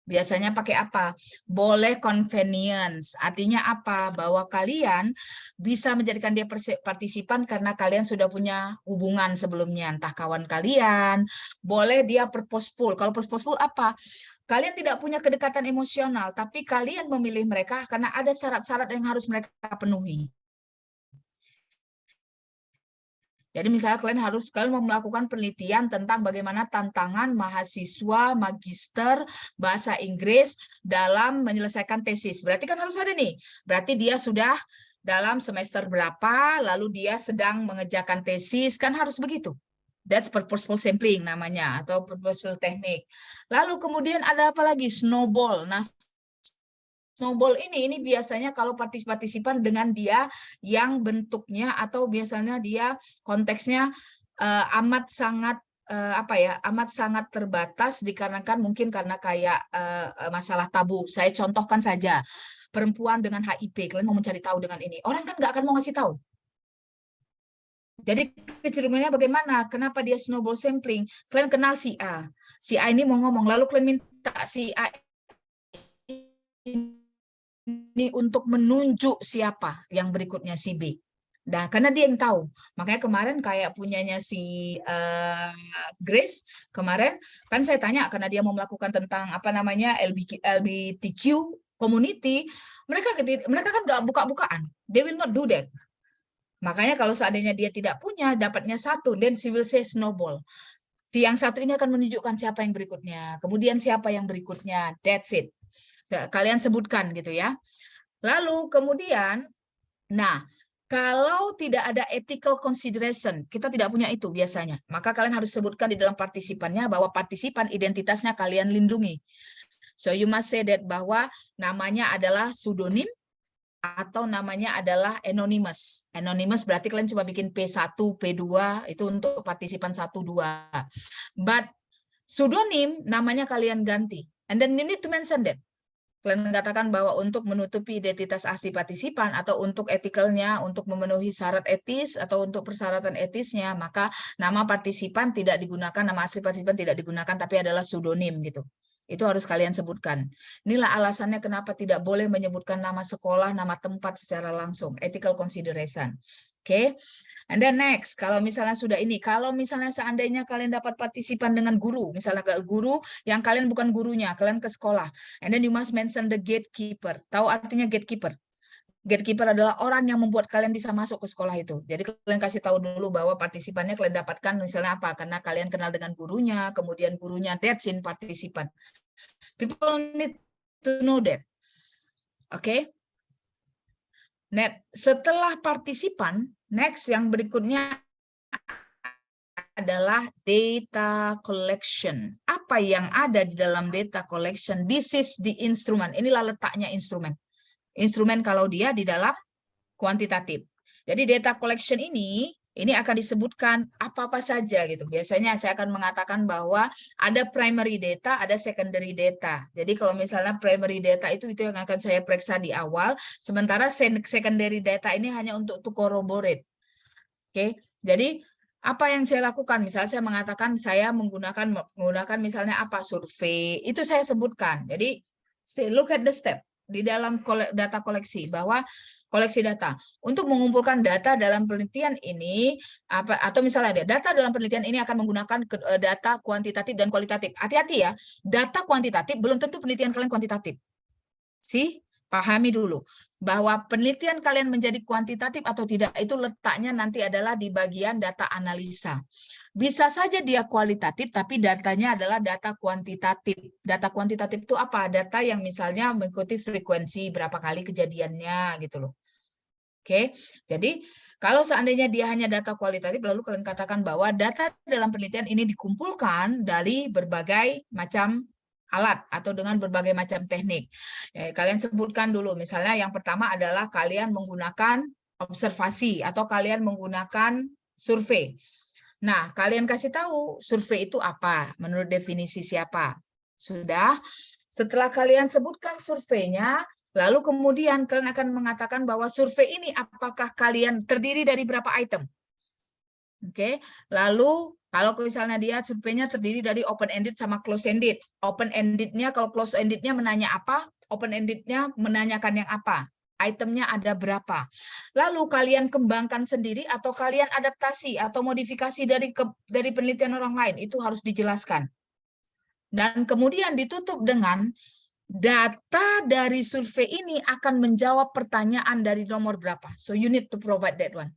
Biasanya pakai apa? Boleh convenience. Artinya apa? Bahwa kalian bisa menjadikan dia partisipan karena kalian sudah punya hubungan sebelumnya. Entah kawan kalian. Boleh dia purposeful. Kalau purposeful apa? Kalian tidak punya kedekatan emosional, tapi kalian memilih mereka karena ada syarat-syarat yang harus mereka penuhi. Jadi misalnya kalian mau melakukan penelitian tentang bagaimana tantangan mahasiswa magister bahasa Inggris dalam menyelesaikan tesis. Berarti kan harus ada nih. Berarti dia sudah dalam semester berapa, lalu dia sedang mengerjakan tesis, kan harus begitu. That's purposeful sampling namanya, atau purposeful teknik. Lalu kemudian ada apa lagi? Snowball. Nah, snowball ini biasanya kalau partisipan dengan dia yang bentuknya atau biasanya dia konteksnya amat sangat amat sangat terbatas dikarenakan mungkin karena kayak masalah tabu. Saya contohkan saja perempuan dengan HIV, kalian mau mencari tahu dengan ini, orang kan nggak akan mau ngasih tahu. Jadi kecenderungannya bagaimana? Kenapa dia snowball sampling? Kalian kenal si A ini mau ngomong, lalu kalian minta si A ini untuk menunjuk siapa yang berikutnya si B. Nah, karena dia yang tahu. Makanya kemarin kayak punyanya si Grace, kemarin kan saya tanya karena dia mau melakukan tentang apa namanya LGBTQ community, mereka kan nggak buka-bukaan. They will not do that. Makanya kalau seandainya dia tidak punya, dapatnya satu, then she will say snowball. Si yang satu ini akan menunjukkan siapa yang berikutnya. Kemudian siapa yang berikutnya. That's it. Kalian sebutkan gitu ya. Lalu kemudian, nah, kalau tidak ada ethical consideration, kita tidak punya itu biasanya. Maka kalian harus sebutkan di dalam partisipannya bahwa partisipan identitasnya kalian lindungi. So you must say that bahwa namanya adalah pseudonym, atau namanya adalah anonymous. Anonymous berarti kalian cuma bikin P1, P2, itu untuk partisipan 1, 2. But pseudonym namanya kalian ganti. And then you need to mention that. Kalian katakan bahwa untuk menutupi identitas asli partisipan atau untuk etikalnya, untuk memenuhi syarat etis atau untuk persyaratan etisnya, maka nama partisipan tidak digunakan, nama asli partisipan tidak digunakan, tapi adalah pseudonym gitu. Itu harus kalian sebutkan. Inilah alasannya kenapa tidak boleh menyebutkan nama sekolah, nama tempat secara langsung. Ethical consideration. Oke. And then next, kalau misalnya sudah ini, kalau misalnya seandainya kalian dapat partisipan dengan guru, misalnya guru yang kalian bukan gurunya, kalian ke sekolah, and then you must mention the gatekeeper. Tahu artinya gatekeeper? Gatekeeper adalah orang yang membuat kalian bisa masuk ke sekolah itu. Jadi kalian kasih tahu dulu bahwa partisipannya kalian dapatkan misalnya apa? Karena kalian kenal dengan gurunya, kemudian gurunya that's in partisipan. People need to know that. Oke? Net, setelah partisipan, next yang berikutnya adalah data collection. Apa yang ada di dalam data collection? This is the instrument. Inilah letaknya instrumen. Instrumen kalau dia di dalam kuantitatif. Jadi data collection ini akan disebutkan apa-apa saja gitu. Biasanya saya akan mengatakan bahwa ada primary data, ada secondary data. Jadi kalau misalnya primary data itu yang akan saya periksa di awal, sementara secondary data ini hanya untuk to corroborate. Oke. Jadi apa yang saya lakukan? Misalnya saya mengatakan saya menggunakan misalnya apa survei, itu saya sebutkan. Jadi look at the step di dalam data koleksi bahwa koleksi data. Untuk mengumpulkan data dalam penelitian ini, atau misalnya data dalam penelitian ini akan menggunakan data kuantitatif dan kualitatif. Hati-hati ya, data kuantitatif belum tentu penelitian kalian kuantitatif. Pahami dulu bahwa penelitian kalian menjadi kuantitatif atau tidak itu letaknya nanti adalah di bagian data analisa. Bisa saja dia kualitatif, tapi datanya adalah data kuantitatif. Data kuantitatif itu apa? Data yang misalnya mengikuti frekuensi, berapa kali kejadiannya gitu loh. Oke, jadi kalau seandainya dia hanya data kualitatif, lalu kalian katakan bahwa data dalam penelitian ini dikumpulkan dari berbagai macam alat atau dengan berbagai macam teknik. Kalian sebutkan dulu, misalnya yang pertama adalah kalian menggunakan observasi atau kalian menggunakan survei. Nah, kalian kasih tahu survei itu apa menurut definisi siapa. Sudah, setelah kalian sebutkan surveinya, lalu kemudian kalian akan mengatakan bahwa survei ini apakah kalian terdiri dari berapa item. Oke, lalu kalau misalnya dia surveinya terdiri dari open-ended sama close-ended. Open-endednya kalau close-endednya menanya apa, open-endednya menanyakan yang apa. Itemnya ada berapa. Lalu kalian kembangkan sendiri atau kalian adaptasi atau modifikasi dari penelitian orang lain. Itu harus dijelaskan. Dan kemudian ditutup dengan data dari survei ini akan menjawab pertanyaan dari nomor berapa. So you need to provide that one.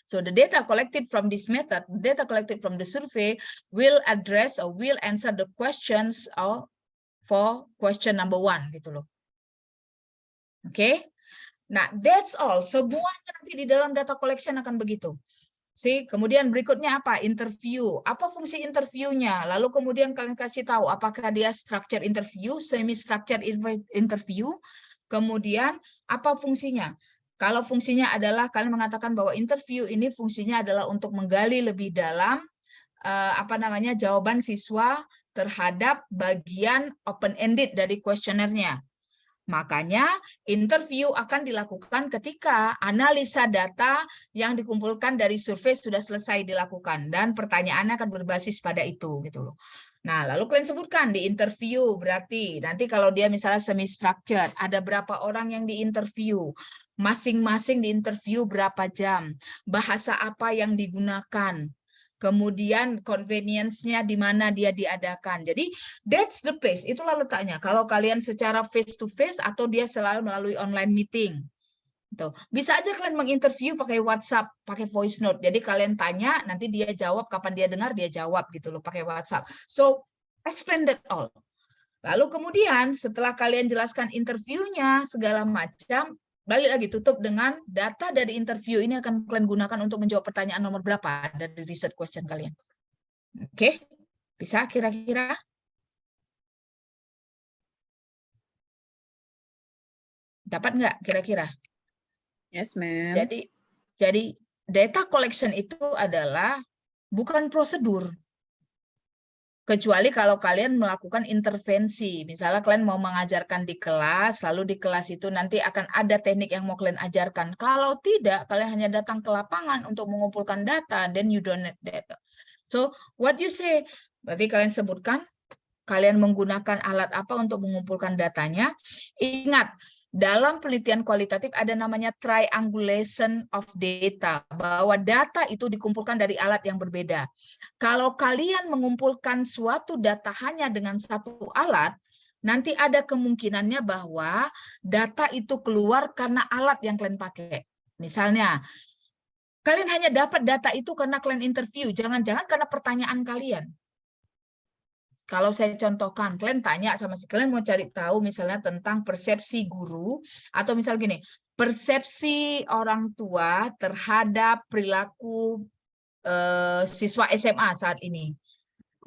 So the data collected from this method, data collected from the survey will address or will answer the questions for question number 1 gitu loh. Oke. Nah, that's all. Semuanya nanti di dalam data collection akan begitu. Kemudian berikutnya apa? Interview. Apa fungsi interviewnya? Lalu kemudian kalian kasih tahu apakah dia structured interview, semi-structured interview. Kemudian apa fungsinya? Kalau fungsinya adalah kalian mengatakan bahwa interview ini fungsinya adalah untuk menggali lebih dalam jawaban siswa terhadap bagian open-ended dari kuesionernya. Makanya interview akan dilakukan ketika analisa data yang dikumpulkan dari survei sudah selesai dilakukan dan pertanyaannya akan berbasis pada itu gitu loh. Nah, lalu kalian sebutkan di interview berarti nanti kalau dia misalnya semi structured ada berapa orang yang diinterview, masing-masing diinterview berapa jam, bahasa apa yang digunakan. Kemudian convenience-nya di mana dia diadakan. Jadi that's the place, itulah letaknya. Kalau kalian secara face to face atau dia selalu melalui online meeting. Tuh. Bisa aja kalian menginterview pakai WhatsApp, pakai voice note. Jadi kalian tanya, nanti dia jawab, kapan dia dengar dia jawab gitu loh pakai WhatsApp. So explain that all. Lalu kemudian setelah kalian jelaskan interviewnya segala macam, balik lagi tutup dengan data dari interview ini akan kalian gunakan untuk menjawab pertanyaan nomor berapa dari research question kalian. Oke, bisa kira-kira? Dapat nggak kira-kira? Yes, ma'am. Jadi data collection itu adalah bukan prosedur. Kecuali kalau kalian melakukan intervensi. Misalnya kalian mau mengajarkan di kelas, lalu di kelas itu nanti akan ada teknik yang mau kalian ajarkan. Kalau tidak, kalian hanya datang ke lapangan untuk mengumpulkan data, then you don't need data. So, what you say? Berarti kalian sebutkan, kalian menggunakan alat apa untuk mengumpulkan datanya. Ingat, dalam penelitian kualitatif ada namanya triangulation of data, bahwa data itu dikumpulkan dari alat yang berbeda. Kalau kalian mengumpulkan suatu data hanya dengan satu alat, nanti ada kemungkinannya bahwa data itu keluar karena alat yang kalian pakai. Misalnya, kalian hanya dapat data itu karena kalian interview, jangan-jangan karena pertanyaan kalian. Kalau saya contohkan, kalian tanya sama si kalian mau cari tahu misalnya tentang persepsi guru, atau misal gini, persepsi orang tua terhadap perilaku siswa SMA saat ini.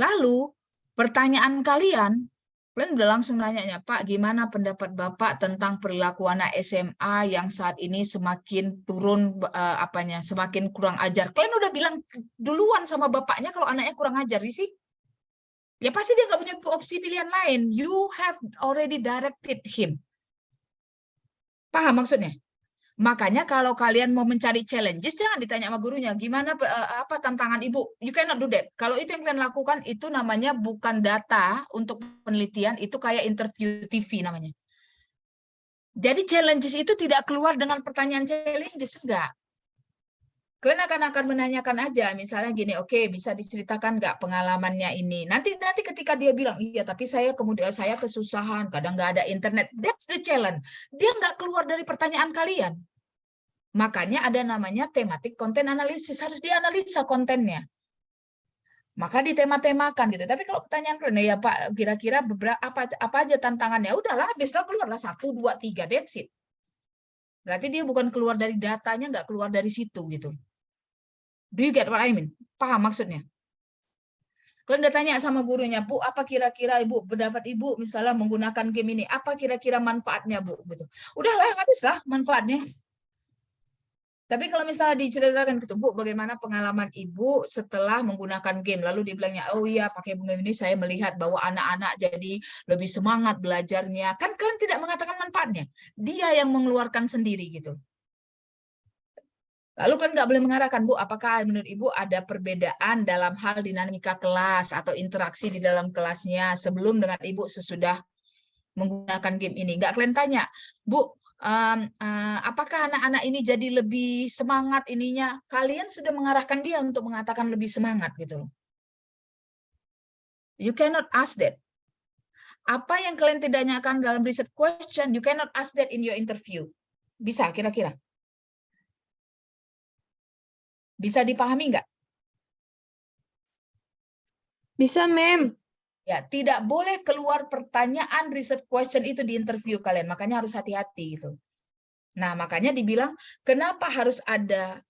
Lalu pertanyaan kalian udah langsung nanya, Pak, gimana pendapat Bapak tentang perilaku anak SMA yang saat ini semakin turun semakin kurang ajar. Kalian udah bilang duluan sama bapaknya kalau anaknya kurang ajar sih. Ya pasti dia nggak punya opsi pilihan lain. You have already directed him. Paham maksudnya? Makanya kalau kalian mau mencari challenges, jangan ditanya sama gurunya, gimana apa tantangan ibu? You cannot do that. Kalau itu yang kalian lakukan, itu namanya bukan data untuk penelitian, itu kayak interview TV namanya. Jadi challenges itu tidak keluar dengan pertanyaan challenges, enggak. Kalian akan menanyakan aja, misalnya gini, oke, bisa diceritakan nggak pengalamannya ini? Nanti ketika dia bilang, iya, tapi saya kesusahan, kadang nggak ada internet. That's the challenge. Dia nggak keluar dari pertanyaan kalian. Makanya ada namanya tematik konten analisis, harus dianalisa kontennya. Maka ditema-temakan gitu. Tapi kalau pertanyaan kalian, ya Pak, kira-kira apa aja tantangannya? Udahlah, habislah keluarlah 1, 2, 3, that's it. Berarti dia bukan keluar dari datanya, nggak keluar dari situ gitu. Do you get what I mean? Paham maksudnya? Kalian udah tanya sama gurunya, Bu, apa kira-kira Ibu, pendapat Ibu misalnya menggunakan game ini, apa kira-kira manfaatnya, Bu? Gitu. Udahlah, habislah manfaatnya. Tapi kalau misalnya diceritakan gitu, Bu, bagaimana pengalaman Ibu setelah menggunakan game? Lalu dibilangnya, oh iya, pakai game ini saya melihat bahwa anak-anak jadi lebih semangat belajarnya. Kan kalian tidak mengatakan manfaatnya. Dia yang mengeluarkan sendiri gitu. Lalu kan nggak boleh mengarahkan, Bu, apakah menurut Ibu ada perbedaan dalam hal dinamika kelas atau interaksi di dalam kelasnya sebelum dengan Ibu sesudah menggunakan game ini? Nggak kalian tanya, Bu, apakah anak-anak ini jadi lebih semangat ininya? Kalian sudah mengarahkan dia untuk mengatakan lebih semangat gitu loh. You cannot ask that. Apa yang kalian tidak tanyakan dalam research question, you cannot ask that in your interview. Bisa kira-kira? Bisa dipahami nggak? Bisa, Mem. Ya, tidak boleh keluar pertanyaan research question itu di interview kalian. Makanya harus hati-hati gitu. Nah, makanya dibilang kenapa harus ada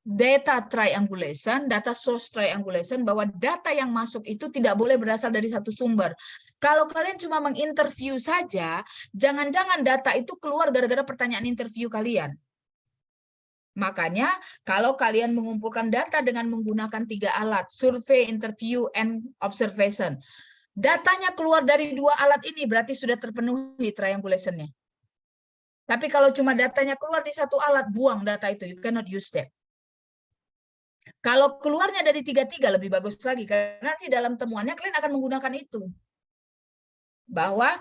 data triangulation, data source triangulation, bahwa data yang masuk itu tidak boleh berasal dari satu sumber. Kalau kalian cuma menginterview saja, jangan-jangan data itu keluar gara-gara pertanyaan interview kalian. Makanya kalau kalian mengumpulkan data dengan menggunakan 3 alat, survei, interview, and observation, datanya keluar dari 2 alat ini berarti sudah terpenuhi triangulation-nya. Tapi kalau cuma datanya keluar di 1 alat, buang data itu, you cannot use that. Kalau keluarnya dari 3-3 lebih bagus lagi, karena nanti dalam temuannya kalian akan menggunakan itu. Bahwa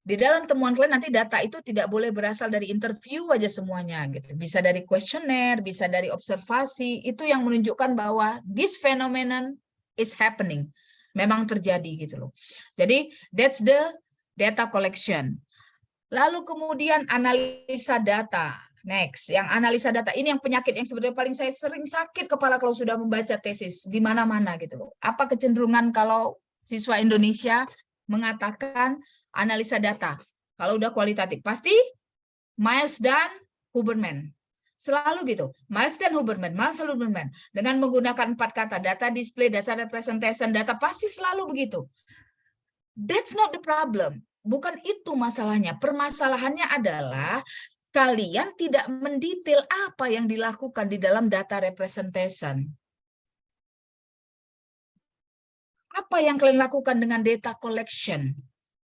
di dalam temuan kalian nanti data itu tidak boleh berasal dari interview aja semuanya gitu. Bisa dari kuesioner, bisa dari observasi, itu yang menunjukkan bahwa this phenomenon is happening. Memang terjadi gitu loh. Jadi that's the data collection. Lalu kemudian analisa data. Next, yang analisa data ini yang penyakit yang sebenarnya paling saya sering sakit kepala kalau sudah membaca tesis di mana-mana gitu loh. Apa kecenderungan kalau siswa Indonesia mengatakan analisa data? Kalau udah kualitatif pasti Miles dan Huberman. Selalu gitu. Miles dan Huberman, dengan menggunakan 4 kata, data display, data representation, data pasti selalu begitu. That's not the problem. Bukan itu masalahnya. Permasalahannya adalah kalian tidak mendetail apa yang dilakukan di dalam data representation. Apa yang kalian lakukan dengan data collection?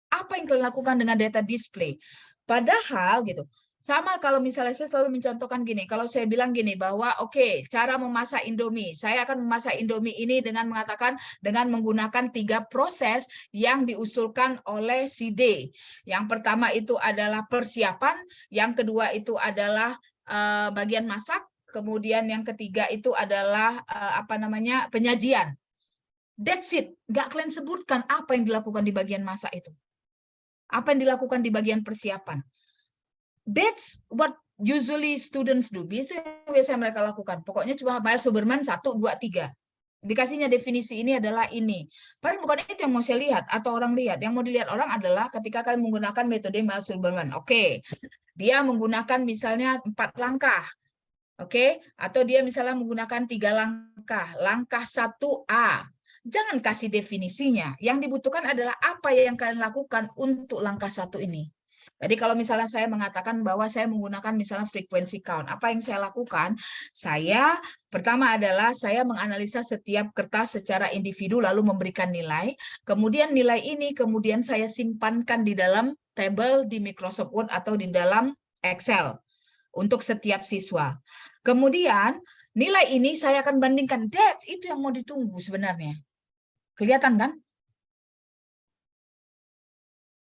Apa yang kalian lakukan dengan data display? Padahal gitu, sama kalau misalnya saya selalu mencontohkan gini, kalau saya bilang gini bahwa oke, cara memasak Indomie, saya akan memasak Indomie ini dengan mengatakan dengan menggunakan 3 proses yang diusulkan oleh si D. Yang pertama itu adalah persiapan, yang kedua itu adalah bagian masak, kemudian yang ketiga itu adalah penyajian. That's it. Nggak kalian sebutkan apa yang dilakukan di bagian masak itu. Apa yang dilakukan di bagian persiapan. That's what usually students do. Biasa mereka lakukan. Pokoknya cuma Miles Huberman 1, 2, 3. Dikasihnya definisi ini adalah ini. Paling bukan itu yang mau saya lihat atau orang lihat. Yang mau dilihat orang adalah ketika kalian menggunakan metode Miles Huberman. Oke. Dia menggunakan misalnya 4 langkah. Oke. Atau dia misalnya menggunakan 3 langkah. Langkah 1A. Jangan kasih definisinya. Yang dibutuhkan adalah apa yang kalian lakukan untuk langkah 1 ini. Jadi kalau misalnya saya mengatakan bahwa saya menggunakan misalnya frequency count, apa yang saya lakukan? Saya pertama adalah saya menganalisa setiap kertas secara individu lalu memberikan nilai. Kemudian nilai ini kemudian saya simpankan di dalam table di Microsoft Word atau di dalam Excel untuk setiap siswa. Kemudian nilai ini saya akan bandingkan. That's itu yang mau ditunggu sebenarnya. Kelihatan kan?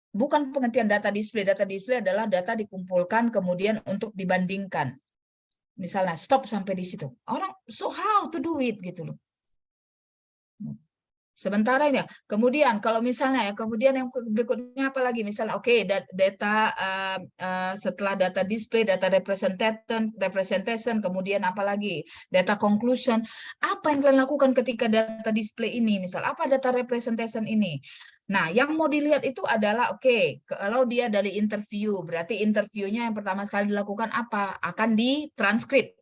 Bukan pengertian data display. Data display adalah data dikumpulkan kemudian untuk dibandingkan. Misalnya stop sampai di situ. Orang, so how to do it gitu loh. Sementara ini, kemudian kalau misalnya ya, kemudian yang berikutnya apa lagi? Misalnya, oke, data setelah data display, data representation, kemudian apa lagi? Data conclusion. Apa yang kalian lakukan ketika data display ini? Misal, apa data representation ini? Nah, yang mau dilihat itu adalah, oke, kalau dia dari interview, berarti interviewnya yang pertama sekali dilakukan apa? Akan ditranskrip.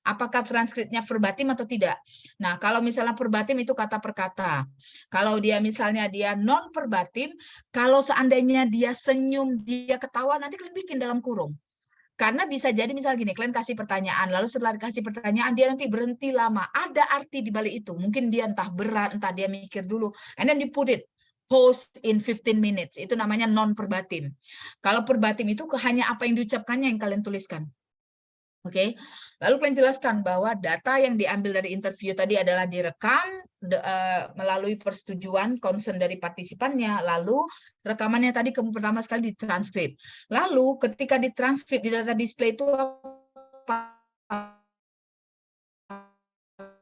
Apakah transkripnya verbatim atau tidak? Nah, kalau misalnya verbatim itu kata per kata. Kalau dia misalnya dia non verbatim, kalau seandainya dia senyum, dia ketawa, nanti kalian bikin dalam kurung. Karena bisa jadi misal gini, kalian kasih pertanyaan, lalu setelah dikasih pertanyaan, dia nanti berhenti lama. Ada arti di balik itu. Mungkin dia entah berat, entah dia mikir dulu. And then you put it. Post in 15 minutes. Itu namanya non verbatim. Kalau verbatim itu hanya apa yang diucapkannya yang kalian tuliskan. Oke, lalu kalian jelaskan bahwa data yang diambil dari interview tadi adalah direkam melalui persetujuan consent dari partisipannya, lalu rekamannya tadi pertama sekali ditranskrip. Lalu ketika ditranskrip di data display itu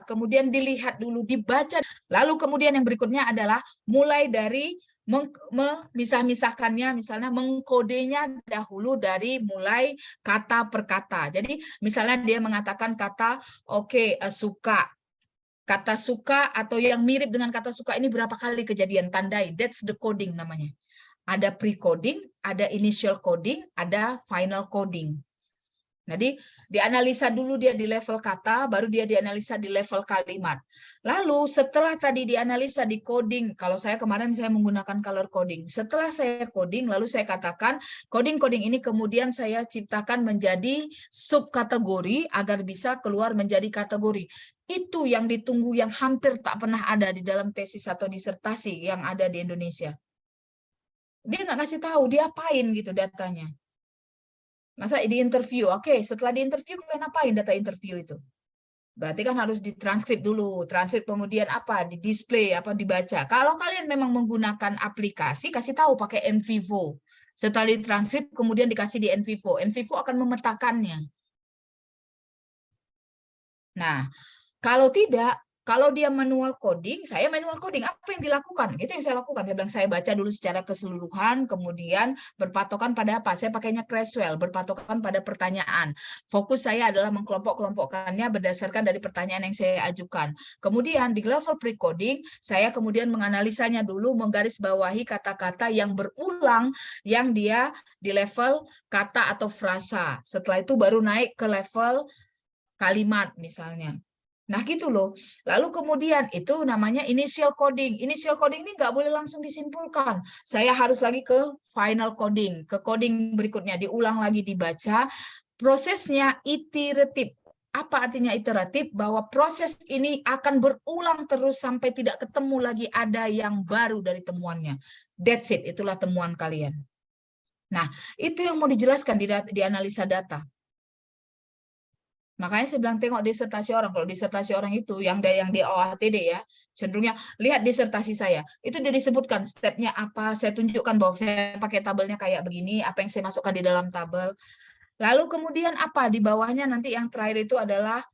kemudian dilihat dulu, dibaca, lalu kemudian yang berikutnya adalah mulai dari memisah-misahkannya, misalnya mengkodenya dahulu dari mulai kata per kata. Jadi misalnya dia mengatakan kata suka. Kata suka atau yang mirip dengan kata suka ini berapa kali kejadian, tandai. That's the coding namanya. Ada pre-coding, ada initial coding, ada final coding. Jadi dianalisa dulu dia di level kata, baru dia dianalisa di level kalimat. Lalu setelah tadi dianalisa di coding, kalau saya kemarin saya menggunakan color coding. Setelah saya coding, lalu saya katakan coding-coding ini kemudian saya ciptakan menjadi subkategori agar bisa keluar menjadi kategori. Itu yang ditunggu yang hampir tak pernah ada di dalam tesis atau disertasi yang ada di Indonesia. Dia nggak ngasih tahu, dia apain gitu datanya. Masa di interview, oke, setelah di interview kalian apain data interview itu? Berarti kan harus ditranskrip dulu, transkrip kemudian apa, di display, apa dibaca. Kalau kalian memang menggunakan aplikasi, kasih tahu pakai NVivo. Setelah ditranskrip kemudian dikasih di NVivo. NVivo akan memetakannya. Nah, kalau tidak, kalau dia manual coding, saya manual coding, apa yang dilakukan? Itu yang saya lakukan. Saya bilang, saya baca dulu secara keseluruhan, kemudian berpatokan pada apa? Saya pakainya Creswell, berpatokan pada pertanyaan. Fokus saya adalah mengkelompok-kelompokkannya berdasarkan dari pertanyaan yang saya ajukan. Kemudian di level pre-coding, saya kemudian menganalisanya dulu, menggarisbawahi kata-kata yang berulang, yang dia di level kata atau frasa. Setelah itu baru naik ke level kalimat misalnya. Nah gitu loh. Lalu kemudian itu namanya initial coding. Initial coding ini nggak boleh langsung disimpulkan. Saya harus lagi ke final coding, ke coding berikutnya, diulang lagi dibaca. Prosesnya iteratif. Apa artinya iteratif? Bahwa proses ini akan berulang terus sampai tidak ketemu lagi ada yang baru dari temuannya. That's it, itulah temuan kalian. Nah, itu yang mau dijelaskan di analisa data. Makanya saya bilang tengok disertasi orang. Kalau disertasi orang itu yang di OATD ya, cenderungnya lihat disertasi saya. Itu dia disebutkan stepnya apa, saya tunjukkan bahwa saya pakai tabelnya kayak begini, apa yang saya masukkan di dalam tabel. Lalu kemudian apa di bawahnya nanti yang terakhir itu adalah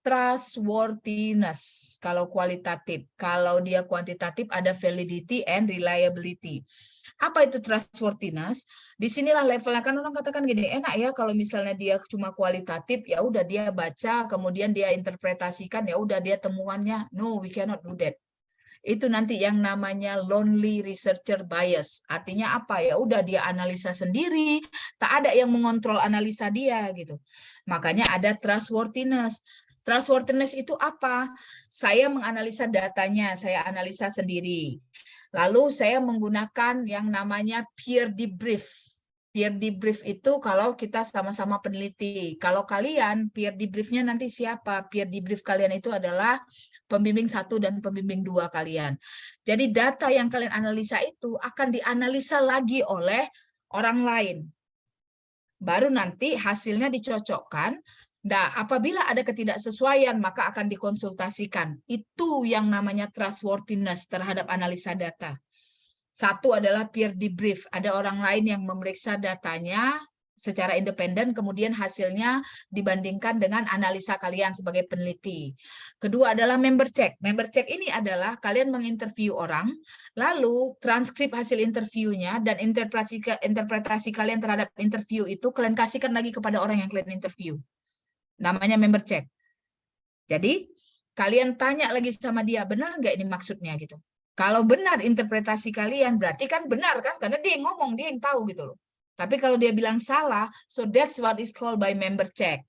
trustworthiness kalau kualitatif. Kalau dia kuantitatif ada validity and reliability. Apa itu trustworthiness? Disinilah levelnya, kan orang katakan gini, enak ya kalau misalnya dia cuma kualitatif, ya udah dia baca, kemudian dia interpretasikan, ya udah dia temuannya. No, we cannot do that. Itu nanti yang namanya lonely researcher bias. Artinya apa? Ya udah dia analisa sendiri, tak ada yang mengontrol analisa dia gitu. Makanya ada trustworthiness. Trustworthiness itu apa? Saya menganalisa datanya, saya analisa sendiri. Lalu saya menggunakan yang namanya peer debrief. Peer debrief itu kalau kita sama-sama peneliti. Kalau kalian, peer debriefnya nanti siapa? Peer debrief kalian itu adalah pembimbing 1 dan pembimbing 2 kalian. Jadi data yang kalian analisa itu akan dianalisa lagi oleh orang lain. Baru nanti hasilnya dicocokkan. Nah, apabila ada ketidaksesuaian, maka akan dikonsultasikan. Itu yang namanya trustworthiness terhadap analisa data. Satu adalah peer debrief. Ada orang lain yang memeriksa datanya secara independen, kemudian hasilnya dibandingkan dengan analisa kalian sebagai peneliti. Kedua adalah member check. Member check ini adalah kalian menginterview orang, lalu transkrip hasil interviewnya dan interpretasi kalian terhadap interview itu kalian kasihkan lagi kepada orang yang kalian interview. Namanya member check. Jadi kalian tanya lagi sama dia, benar nggak ini maksudnya gitu. Kalau benar interpretasi kalian, berarti kan benar kan? Karena dia yang ngomong, dia yang tahu gitu loh. Tapi kalau dia bilang salah, so that's what is called by member check.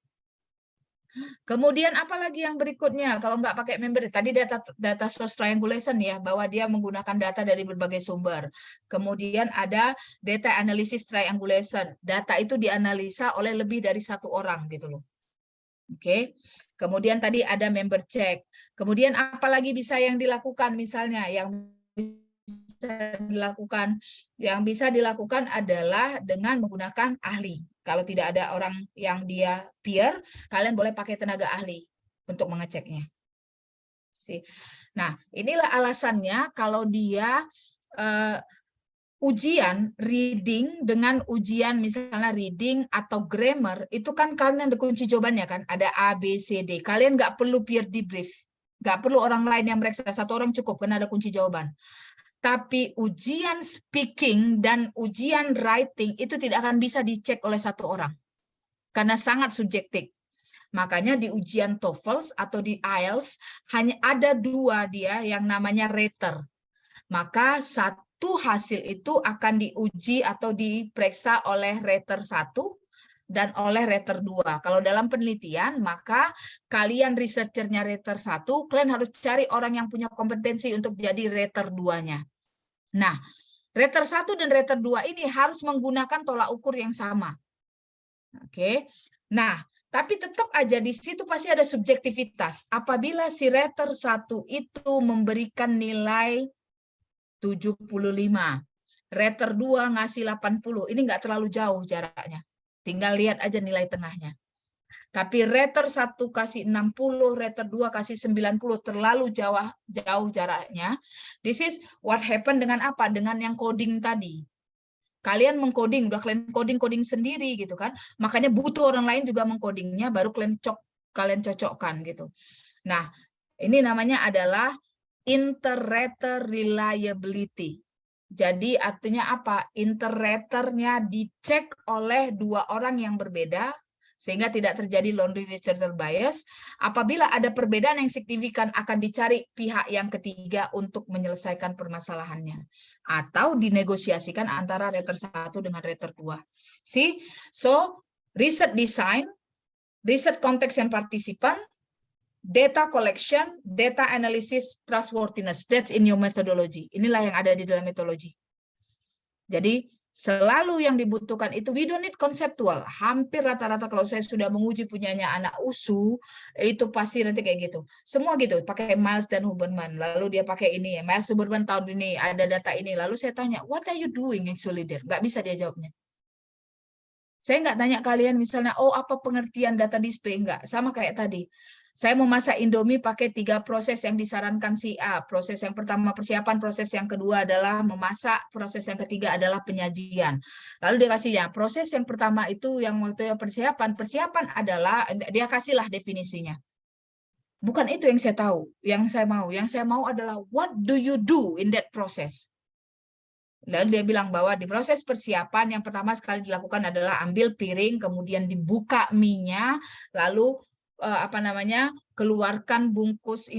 Kemudian apalagi yang berikutnya? Kalau nggak pakai member, tadi data source triangulation ya, bahwa dia menggunakan data dari berbagai sumber. Kemudian ada data analysis triangulation. Data itu dianalisa oleh lebih dari satu orang gitu loh. Oke. Kemudian tadi ada member check. Kemudian apalagi bisa yang dilakukan misalnya yang bisa dilakukan adalah dengan menggunakan ahli. Kalau tidak ada orang yang dia peer, kalian boleh pakai tenaga ahli untuk mengeceknya. Nah, inilah alasannya kalau dia ujian reading dengan ujian misalnya reading atau grammar, itu kan kalian ada kunci jawabannya kan, ada A, B, C, D. Kalian nggak perlu peer debrief, nggak perlu orang lain yang meriksa, satu orang cukup karena ada kunci jawaban. Tapi ujian speaking dan ujian writing itu tidak akan bisa dicek oleh satu orang karena sangat subjektif. Makanya di ujian TOEFL atau di IELTS hanya ada 2 dia yang namanya rater. Maka satu hasil itu akan diuji atau diperiksa oleh rater 1 dan oleh rater 2. Kalau dalam penelitian, maka kalian researchernya rater 1, kalian harus cari orang yang punya kompetensi untuk jadi rater 2-nya. Nah, rater 1 dan rater 2 ini harus menggunakan tolak ukur yang sama. Oke. Nah, tapi tetap aja di situ pasti ada subjektivitas. Apabila si rater 1 itu memberikan nilai 75. Rater 2 ngasih 80. Ini nggak terlalu jauh jaraknya. Tinggal lihat aja nilai tengahnya. Tapi rater 1 kasih 60, rater 2 kasih 90, terlalu jauh jaraknya. This is what happened dengan apa? Dengan yang coding tadi. Kalian mengcoding, udah kalian coding sendiri gitu kan. Makanya butuh orang lain juga mengcodingnya, baru kalian cocokkan gitu. Nah, ini namanya adalah inter-rater reliability. Jadi artinya apa? Inter-raternya dicek oleh 2 orang yang berbeda sehingga tidak terjadi lonely researcher bias. Apabila ada perbedaan yang signifikan akan dicari pihak yang ketiga untuk menyelesaikan permasalahannya atau dinegosiasikan antara rater 1 dengan rater 2. So research design, research context and participant, Data collection, data analysis, trustworthiness. That's in your methodology. Inilah yang ada di dalam metodologi. Jadi selalu yang dibutuhkan itu, we don't need konseptual. Hampir rata-rata kalau saya sudah menguji punyanya anak USU, itu pasti nanti kayak gitu. Semua gitu, pakai Miles dan Huberman. Lalu dia pakai ini, Miles Huberman tahun ini, ada data ini. Lalu saya tanya, what are you doing actually there? Nggak bisa dia jawabnya. Saya nggak tanya kalian misalnya, oh apa pengertian data display? Nggak, sama kayak tadi. Saya mau masak Indomie pakai 3 proses yang disarankan si A. Proses yang pertama persiapan, proses yang kedua adalah memasak, proses yang ketiga adalah penyajian. Lalu dia kasih ya, proses yang pertama itu yang waktu persiapan. Persiapan adalah, dia kasihlah definisinya. Bukan itu yang saya tahu, yang saya mau. Yang saya mau adalah, what do you do in that process? Lalu dia bilang bahwa di proses persiapan yang pertama sekali dilakukan adalah ambil piring, kemudian dibuka mie-nya, lalu keluarkan bungkus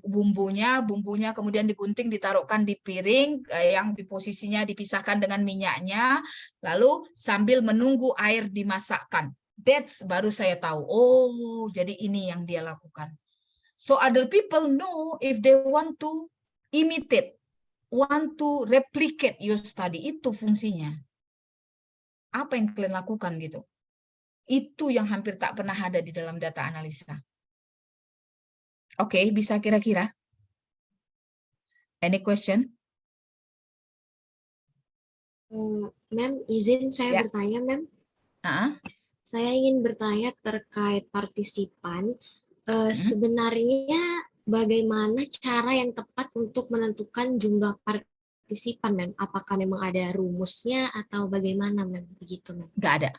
bumbunya kemudian digunting, ditaruhkan di piring yang di posisinya dipisahkan dengan minyaknya, lalu sambil menunggu air dimasakkan. That's baru saya tahu. Oh, jadi ini yang dia lakukan. So other people know if they want to imitate, want to replicate your study, itu fungsinya. Apa yang kalian lakukan gitu? Itu yang hampir tak pernah ada di dalam data analisa. Oke, bisa kira-kira? Any question? Ma'am, izin saya Ya. bertanya, Ma'am. Saya ingin bertanya terkait partisipan. Sebenarnya bagaimana cara yang tepat untuk menentukan jumlah partisipan, Ma'am? Apakah memang ada rumusnya atau bagaimana, Ma'am? Begitu, Ma'am. Nggak ada.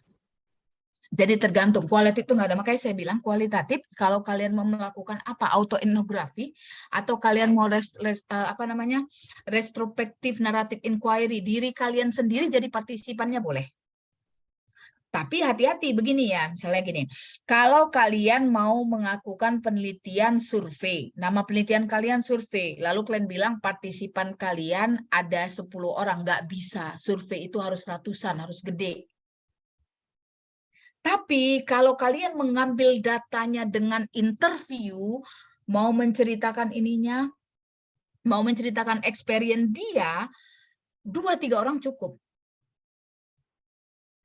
Jadi tergantung, kualitatif itu nggak ada. Makanya saya bilang kualitatif, kalau kalian mau melakukan apa, autoetnografi, atau kalian mau retrospektif naratif inquiry, diri kalian sendiri jadi partisipannya boleh. Tapi hati-hati begini ya, misalnya gini, kalau kalian mau melakukan penelitian survei, nama penelitian kalian survei, lalu kalian bilang partisipan kalian ada 10 orang, nggak bisa, survei itu harus ratusan, harus gede. Tapi kalau kalian mengambil datanya dengan interview, mau menceritakan ininya, mau menceritakan experience dia, 2-3 orang cukup.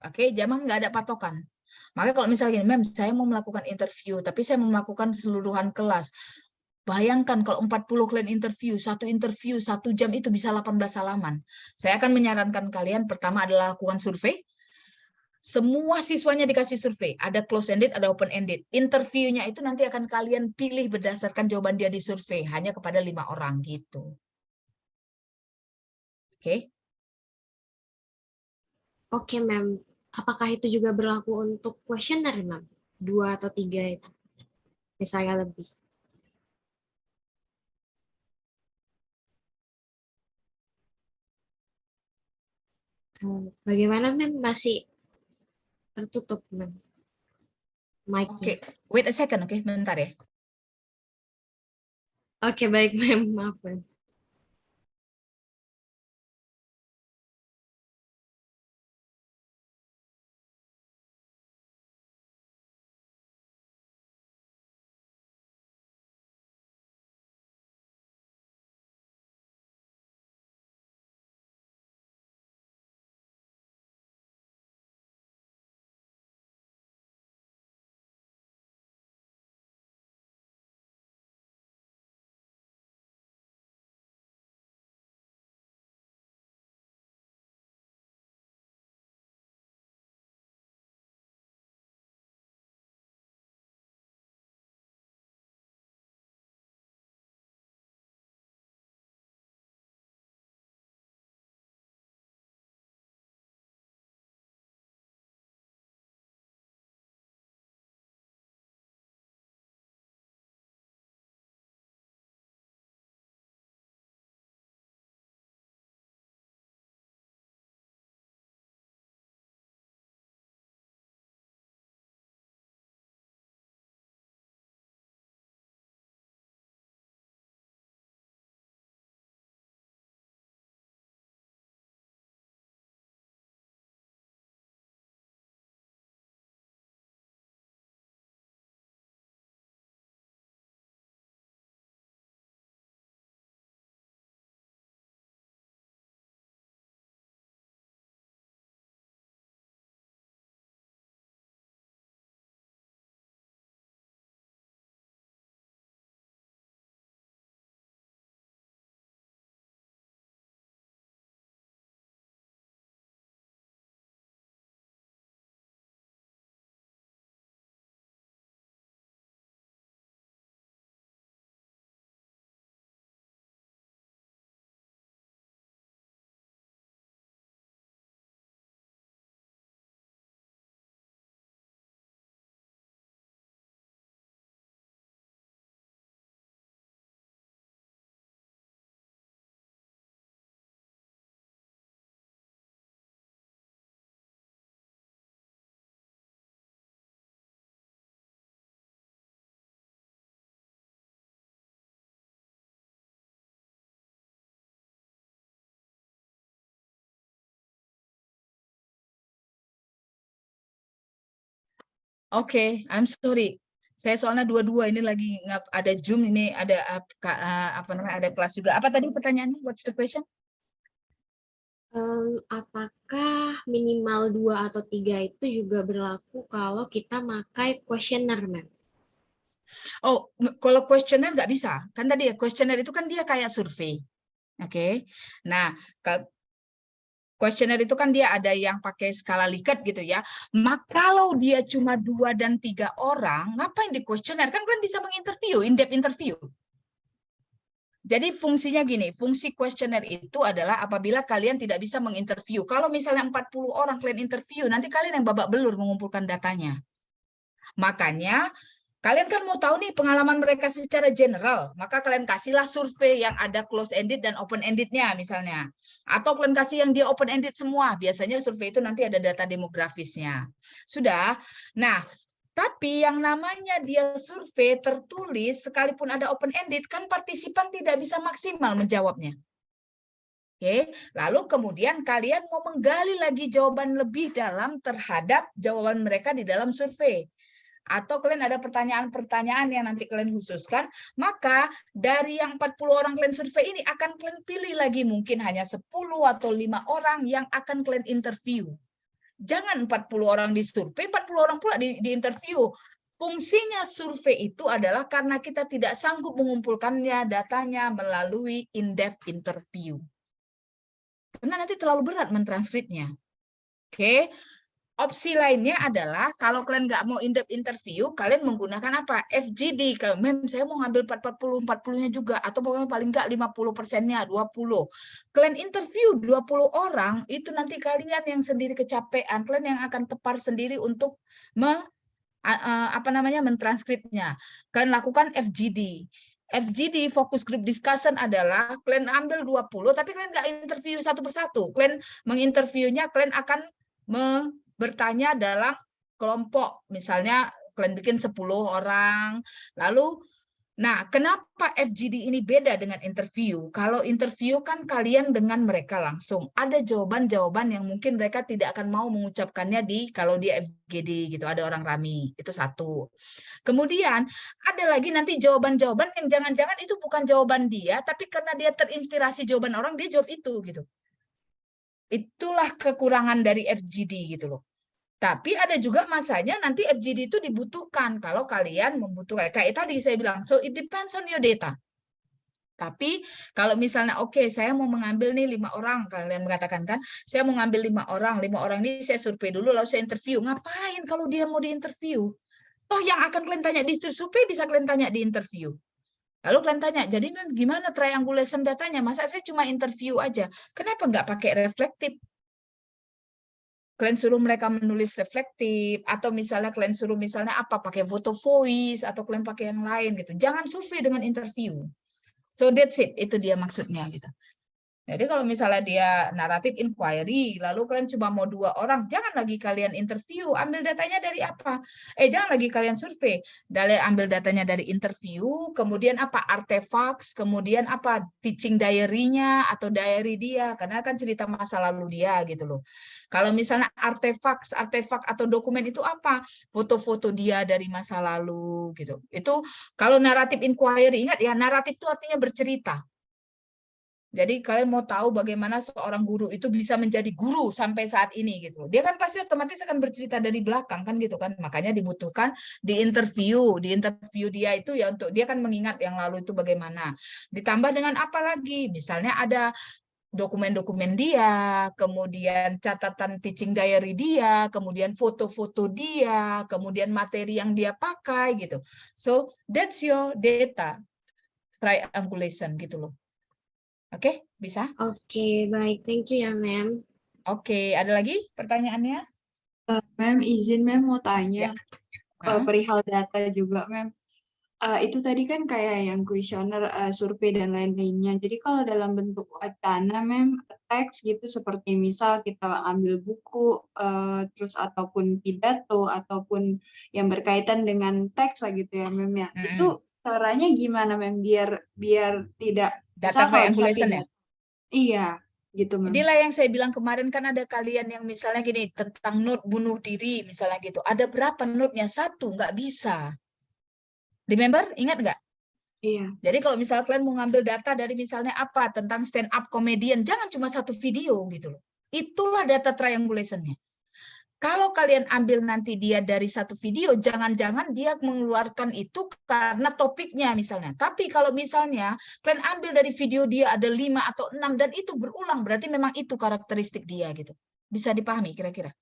Oke, jangan nggak ada patokan. Makanya kalau misalnya, Mem, saya mau melakukan interview, tapi saya mau melakukan keseluruhan kelas. Bayangkan kalau 40 klien interview, 1 jam itu bisa 18 halaman. Saya akan menyarankan kalian, pertama adalah lakukan survei. Semua siswanya dikasih survei, ada close-ended, ada open-ended. Interviewnya itu nanti akan kalian pilih berdasarkan jawaban dia di survei, hanya kepada 5 orang gitu. Oke? Oke, Ma'am. Apakah itu juga berlaku untuk kuesioner, Ma'am? 2 atau 3 itu? Misalnya lebih. Bagaimana, Ma'am? Masih tertutup, Ma'am. Mic-nya. Oke, wait a second, oke, bentar ya. Oke, baik, Ma'am. Maaf, Ma'am. Oke, I'm sorry. Saya soalnya dua-dua ini lagi ada Zoom ini, ada apa namanya, ada kelas juga. Apa tadi pertanyaannya? What's the question? Apakah minimal 2 atau 3 itu juga berlaku kalau kita pakai kuesioner, Mem? Oh, kalau kuesioner nggak bisa. Kan tadi ya, kuesioner itu kan dia kayak survei. Oke. Nah, kuesioner itu kan dia ada yang pakai skala Likert gitu ya. Maka kalau dia cuma 2 dan 3 orang, ngapain di kuesioner? Kan kalian bisa menginterview, in-depth interview. Jadi fungsinya gini, fungsi kuesioner itu adalah apabila kalian tidak bisa menginterview. Kalau misalnya 40 orang kalian interview, nanti kalian yang babak belur mengumpulkan datanya. Makanya kalian kan mau tahu nih pengalaman mereka secara general, maka kalian kasihlah survei yang ada close-ended dan open-endednya misalnya. Atau kalian kasih yang dia open-ended semua, biasanya survei itu nanti ada data demografisnya. Sudah? Nah, tapi yang namanya dia survei tertulis, sekalipun ada open-ended, kan partisipan tidak bisa maksimal menjawabnya. Oke, lalu kemudian kalian mau menggali lagi jawaban lebih dalam terhadap jawaban mereka di dalam survei. Atau kalian ada pertanyaan-pertanyaan yang nanti kalian khususkan, maka dari yang 40 orang kalian survei ini akan kalian pilih lagi mungkin hanya 10 atau 5 orang yang akan kalian interview. Jangan 40 orang disurvei, 40 orang pula diinterview. Fungsinya survei itu adalah karena kita tidak sanggup mengumpulkannya datanya melalui in-depth interview. Karena nanti terlalu berat mentranskripnya. Oke. Opsi lainnya adalah kalau kalian nggak mau in-depth interview, kalian menggunakan apa? FGD. Kalau saya mau ngambil 40-40-nya juga, atau pokoknya paling nggak 50%-nya, 20. Kalian interview 20 orang, itu nanti kalian yang sendiri kecapean, kalian yang akan tepar sendiri untuk mentranskripnya. Kalian lakukan FGD. FGD, focus group discussion, adalah kalian ambil 20, tapi kalian nggak interview satu persatu. Kalian menginterviewnya, kalian akan bertanya dalam kelompok, misalnya kalian bikin 10 orang, lalu, nah kenapa FGD ini beda dengan interview? Kalau interview kan kalian dengan mereka langsung, ada jawaban-jawaban yang mungkin mereka tidak akan mau mengucapkannya kalau di FGD gitu, ada orang rame, itu satu. Kemudian ada lagi nanti jawaban-jawaban yang jangan-jangan itu bukan jawaban dia, tapi karena dia terinspirasi jawaban orang, dia jawab itu gitu. Itulah kekurangan dari FGD gitu loh. Tapi ada juga masanya nanti FGD itu dibutuhkan kalau kalian membutuhkan. Kayak tadi saya bilang, so it depends on your data. Tapi kalau misalnya, oke, saya mau mengambil nih 5 orang, kalian mengatakan kan, saya mau ngambil 5 orang ini saya survei dulu, lalu saya interview. Ngapain kalau dia mau diinterview? Toh yang akan kalian tanya di survei bisa kalian tanya di interview. Lalu kalian tanya, jadi gimana triangulation datanya? Masa saya cuma interview aja? Kenapa nggak pakai reflektif? Kalian suruh mereka menulis reflektif, atau misalnya kalian suruh misalnya apa, pakai foto voice, atau kalian pakai yang lain gitu. Jangan survei dengan interview. So that's it, itu dia maksudnya gitu. Jadi kalau misalnya dia naratif inquiry, lalu kalian cuma mau 2 orang, jangan lagi kalian interview, ambil datanya dari apa? Jangan lagi kalian survei, ambil datanya dari interview, kemudian apa, artefaks, kemudian apa, teaching diary-nya atau diary dia, karena kan cerita masa lalu dia gitu loh. Kalau misalnya artefak atau dokumen itu apa? Foto-foto dia dari masa lalu gitu. Itu kalau naratif inquiry, ingat ya, naratif itu artinya bercerita. Jadi kalian mau tahu bagaimana seorang guru itu bisa menjadi guru sampai saat ini gitu. Dia kan pasti otomatis akan bercerita dari belakang kan gitu kan. Makanya dibutuhkan di interview dia itu ya untuk dia kan mengingat yang lalu itu bagaimana. Ditambah dengan apa lagi? Misalnya ada dokumen-dokumen dia, kemudian catatan teaching diary dia, kemudian foto-foto dia, kemudian materi yang dia pakai gitu. So that's your data triangulation gitu loh. Oke, bisa? Oke, baik. Thank you ya, Mem. Oke, ada lagi pertanyaannya? Mem, izin Mem mau tanya. Ya. Perihal data juga, Mem. Itu tadi kan kayak yang kuesioner, survei dan lain-lainnya. Jadi kalau dalam bentuk wacana, Mem, teks gitu seperti misal kita ambil buku, terus ataupun pidato, ataupun yang berkaitan dengan teks lah gitu ya, Mem ya. Itu caranya gimana, Mem, biar tidak Data misal kalau triangulation ya? iya. gitu, Mem. Inilah yang saya bilang kemarin, kan ada kalian yang misalnya gini, tentang note bunuh diri misalnya gitu. Ada berapa note-nya? 1, nggak bisa. Remember? Ingat nggak? Iya, Jadi kalau misalnya kalian mau ngambil data dari misalnya apa, tentang stand up comedian, jangan cuma 1 video gitu loh. Itulah data triangulation-nya. Kalau kalian ambil nanti dia dari 1 video, jangan-jangan dia mengeluarkan itu karena topiknya misalnya. Tapi kalau misalnya kalian ambil dari video dia ada 5 atau 6 dan itu berulang, berarti memang itu karakteristik dia gitu. Bisa dipahami kira-kira?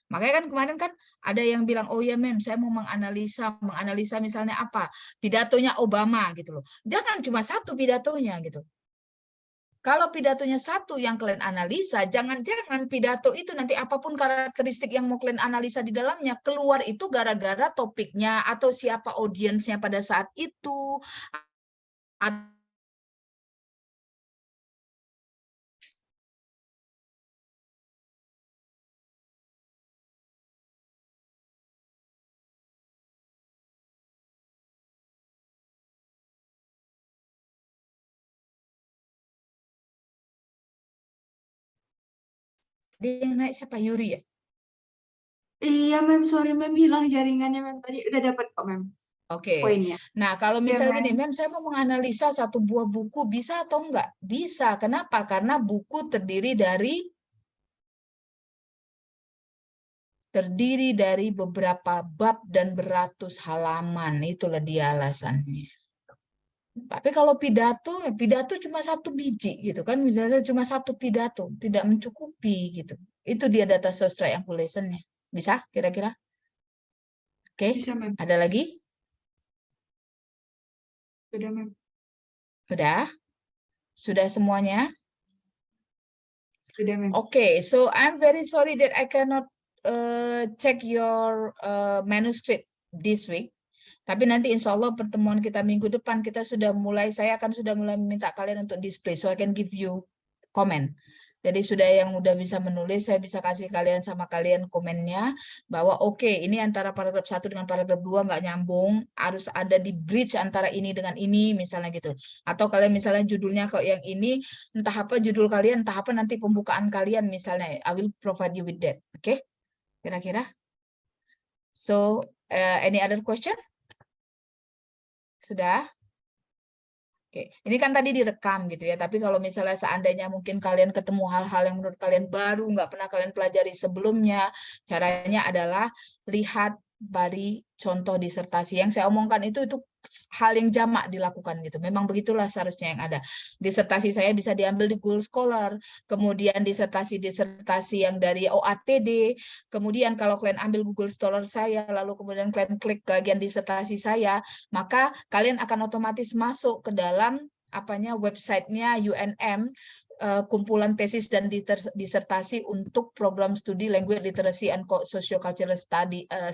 Makanya kan kemarin kan ada yang bilang, oh ya Mem, saya mau menganalisa misalnya apa, pidatonya Obama gitu loh. Jangan cuma 1 pidatonya gitu. Kalau pidatonya 1 yang kalian analisa, jangan-jangan pidato itu nanti apapun karakteristik yang mau kalian analisa di dalamnya, keluar itu gara-gara topiknya atau siapa audiensnya pada saat itu. Dia yang naik siapa? Yuri ya? iya, Mem. Sorry, Mem. Hilang jaringannya, Mem. Tadi udah dapat kok, Mem. Oke. Poinnya. Nah, kalau Oke, misalnya gini, Mem. Mem, saya mau menganalisa 1 buah buku, bisa atau enggak? Bisa. Kenapa? Karena buku terdiri dari beberapa bab dan beratus halaman. Itulah dia alasannya. Tapi kalau pidato cuma 1 biji gitu kan, misalnya cuma 1 pidato, tidak mencukupi gitu. Itu dia data source triangulation-nya. Bisa kira-kira? Oke, Bisa, Mem. ada lagi? Sudah, Mem. Sudah? Sudah semuanya? Sudah, Mem. Okay, so I'm very sorry that I cannot check your manuscript this week. Tapi nanti insya Allah pertemuan kita minggu depan saya akan sudah mulai meminta kalian untuk display, so I can give you comment. Jadi sudah yang udah bisa menulis, saya bisa kasih sama kalian komennya bahwa oke, ini antara paragraf 1 dengan paragraf 2 nggak nyambung, harus ada di bridge antara ini dengan ini misalnya gitu. Atau kalian misalnya judulnya kok yang ini, entah apa judul kalian, entah apa nanti pembukaan kalian misalnya, I will provide you with that. Oke? Kira-kira? So, any other question? Sudah? Oke, ini kan tadi direkam gitu ya, tapi kalau misalnya seandainya mungkin kalian ketemu hal-hal yang menurut kalian baru, nggak pernah kalian pelajari sebelumnya, caranya adalah lihat dari contoh disertasi. Yang saya omongkan itu hal yang jamak dilakukan gitu. Memang begitulah seharusnya yang ada. Disertasi saya bisa diambil di Google Scholar, kemudian disertasi yang dari OATD, kemudian kalau kalian ambil Google Scholar saya, lalu kemudian kalian klik bagian disertasi saya, maka kalian akan otomatis masuk ke dalam websitenya UNM, kumpulan tesis dan disertasi untuk program studi Language Literacy and Sociocultural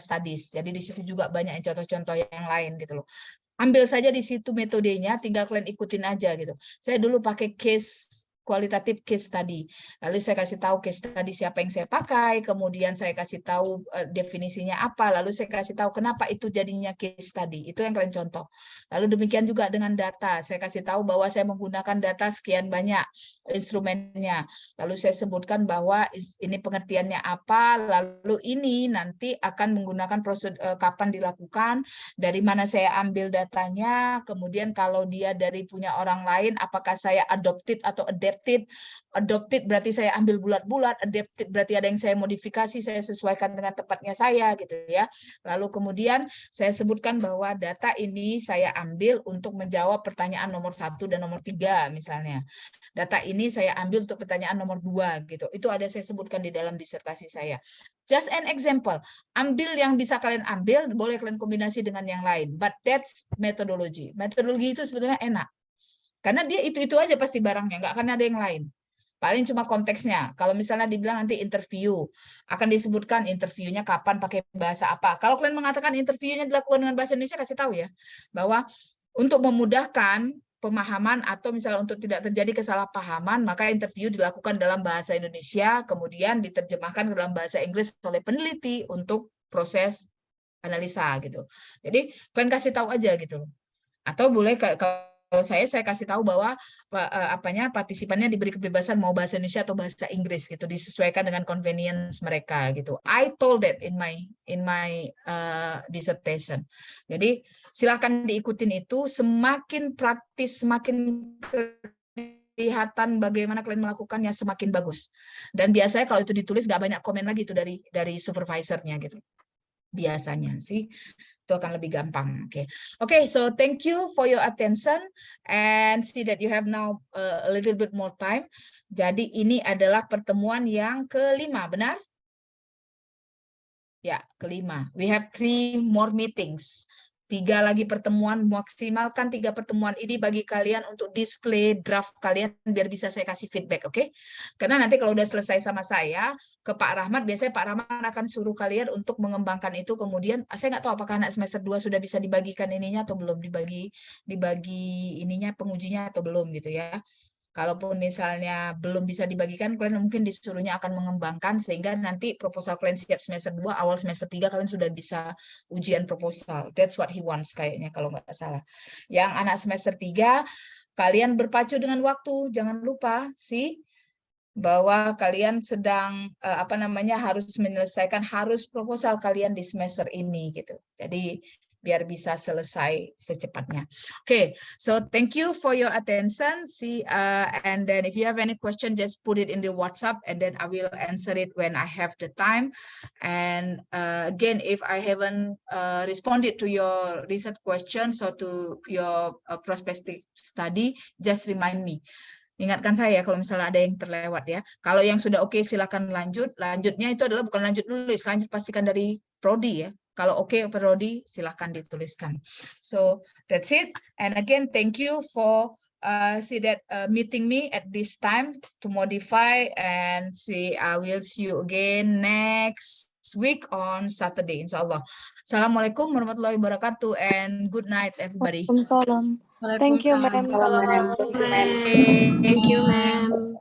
Studies. Jadi di situ juga banyak contoh-contoh yang lain gitu loh. Ambil saja di situ metodenya, tinggal kalian ikutin aja gitu. Saya dulu pakai kualitatif case study. Lalu saya kasih tahu case study siapa yang saya pakai, kemudian saya kasih tahu definisinya apa, lalu saya kasih tahu kenapa itu jadinya case study. Itu yang kalian contoh. Lalu demikian juga dengan data. Saya kasih tahu bahwa saya menggunakan data sekian banyak instrumennya. Lalu saya sebutkan bahwa ini pengertiannya apa, lalu ini nanti akan menggunakan prosedur kapan dilakukan, dari mana saya ambil datanya, kemudian kalau dia dari punya orang lain, apakah saya adopted atau adopted berarti saya ambil bulat-bulat, adapted berarti ada yang saya modifikasi, saya sesuaikan dengan tepatnya saya gitu ya. Lalu kemudian saya sebutkan bahwa data ini saya ambil untuk menjawab pertanyaan nomor 1 dan nomor 3 misalnya. Data ini saya ambil untuk pertanyaan nomor 2 gitu. Itu ada saya sebutkan di dalam disertasi saya. Just an example. Ambil yang bisa kalian ambil, boleh kalian kombinasi dengan yang lain. But that's methodology. Metodologi itu sebetulnya enak. Karena dia itu-itu aja pasti barangnya, nggak akan ada yang lain. Paling cuma konteksnya. Kalau misalnya dibilang nanti interview, akan disebutkan interviewnya kapan, pakai bahasa apa. Kalau kalian mengatakan interviewnya dilakukan dengan bahasa Indonesia, kasih tahu ya, bahwa untuk memudahkan pemahaman atau misalnya untuk tidak terjadi kesalahpahaman, maka interview dilakukan dalam bahasa Indonesia, kemudian diterjemahkan ke dalam bahasa Inggris oleh peneliti untuk proses analisa gitu. Jadi kalian kasih tahu aja gitu. Atau boleh saya kasih tahu bahwa partisipannya diberi kebebasan mau bahasa Indonesia atau bahasa Inggris gitu, disesuaikan dengan convenience mereka gitu. I told that in my dissertation. Jadi silakan diikutin itu, semakin praktis, semakin kelihatan bagaimana kalian melakukannya semakin bagus. Dan biasanya kalau itu ditulis nggak banyak komen lagi itu dari supervisornya gitu. Biasanya sih itu akan lebih gampang. Okay, so thank you for your attention and see that you have now a little bit more time. Jadi ini adalah pertemuan yang kelima, benar? Ya, kelima. We have 3 more meetings. 3 lagi pertemuan, maksimalkan 3 pertemuan ini bagi kalian untuk display draft kalian biar bisa saya kasih feedback, oke? Karena nanti kalau udah selesai sama saya, ke Pak Rahmat, biasanya Pak Rahmat akan suruh kalian untuk mengembangkan itu, kemudian saya nggak tahu apakah anak semester 2 sudah bisa dibagikan ininya atau belum, dibagi ininya pengujinya atau belum gitu ya. Kalaupun misalnya belum bisa dibagikan, kalian mungkin disuruhnya akan mengembangkan sehingga nanti proposal kalian siap semester 2, awal semester 3 kalian sudah bisa ujian proposal. That's what he wants kayaknya kalau nggak salah. Yang anak semester 3, kalian berpacu dengan waktu. Jangan lupa sih bahwa kalian sedang harus menyelesaikan proposal kalian di semester ini gitu. Jadi biar bisa selesai secepatnya. Okay, so thank you for your attention. And then if you have any question, just put it in the WhatsApp, and then I will answer it when I have the time. And again, if I haven't responded to your research questions or to your prospective study, just remind me. Ingatkan saya kalau misalnya ada yang terlewat ya. Kalau yang sudah oke, silakan lanjut. Lanjutnya itu adalah bukan lanjut nulis, lanjut pastikan dari prodi ya. Kalau oke prodi, silakan dituliskan. So that's it. And again, thank you for meeting me at this time to modify, and I will see you again next week on Saturday, insya Allah. Assalamualaikum warahmatullahi wabarakatuh, and good night everybody. Waalaikumsalam. Thank you, ma'am. Thank you, ma'am.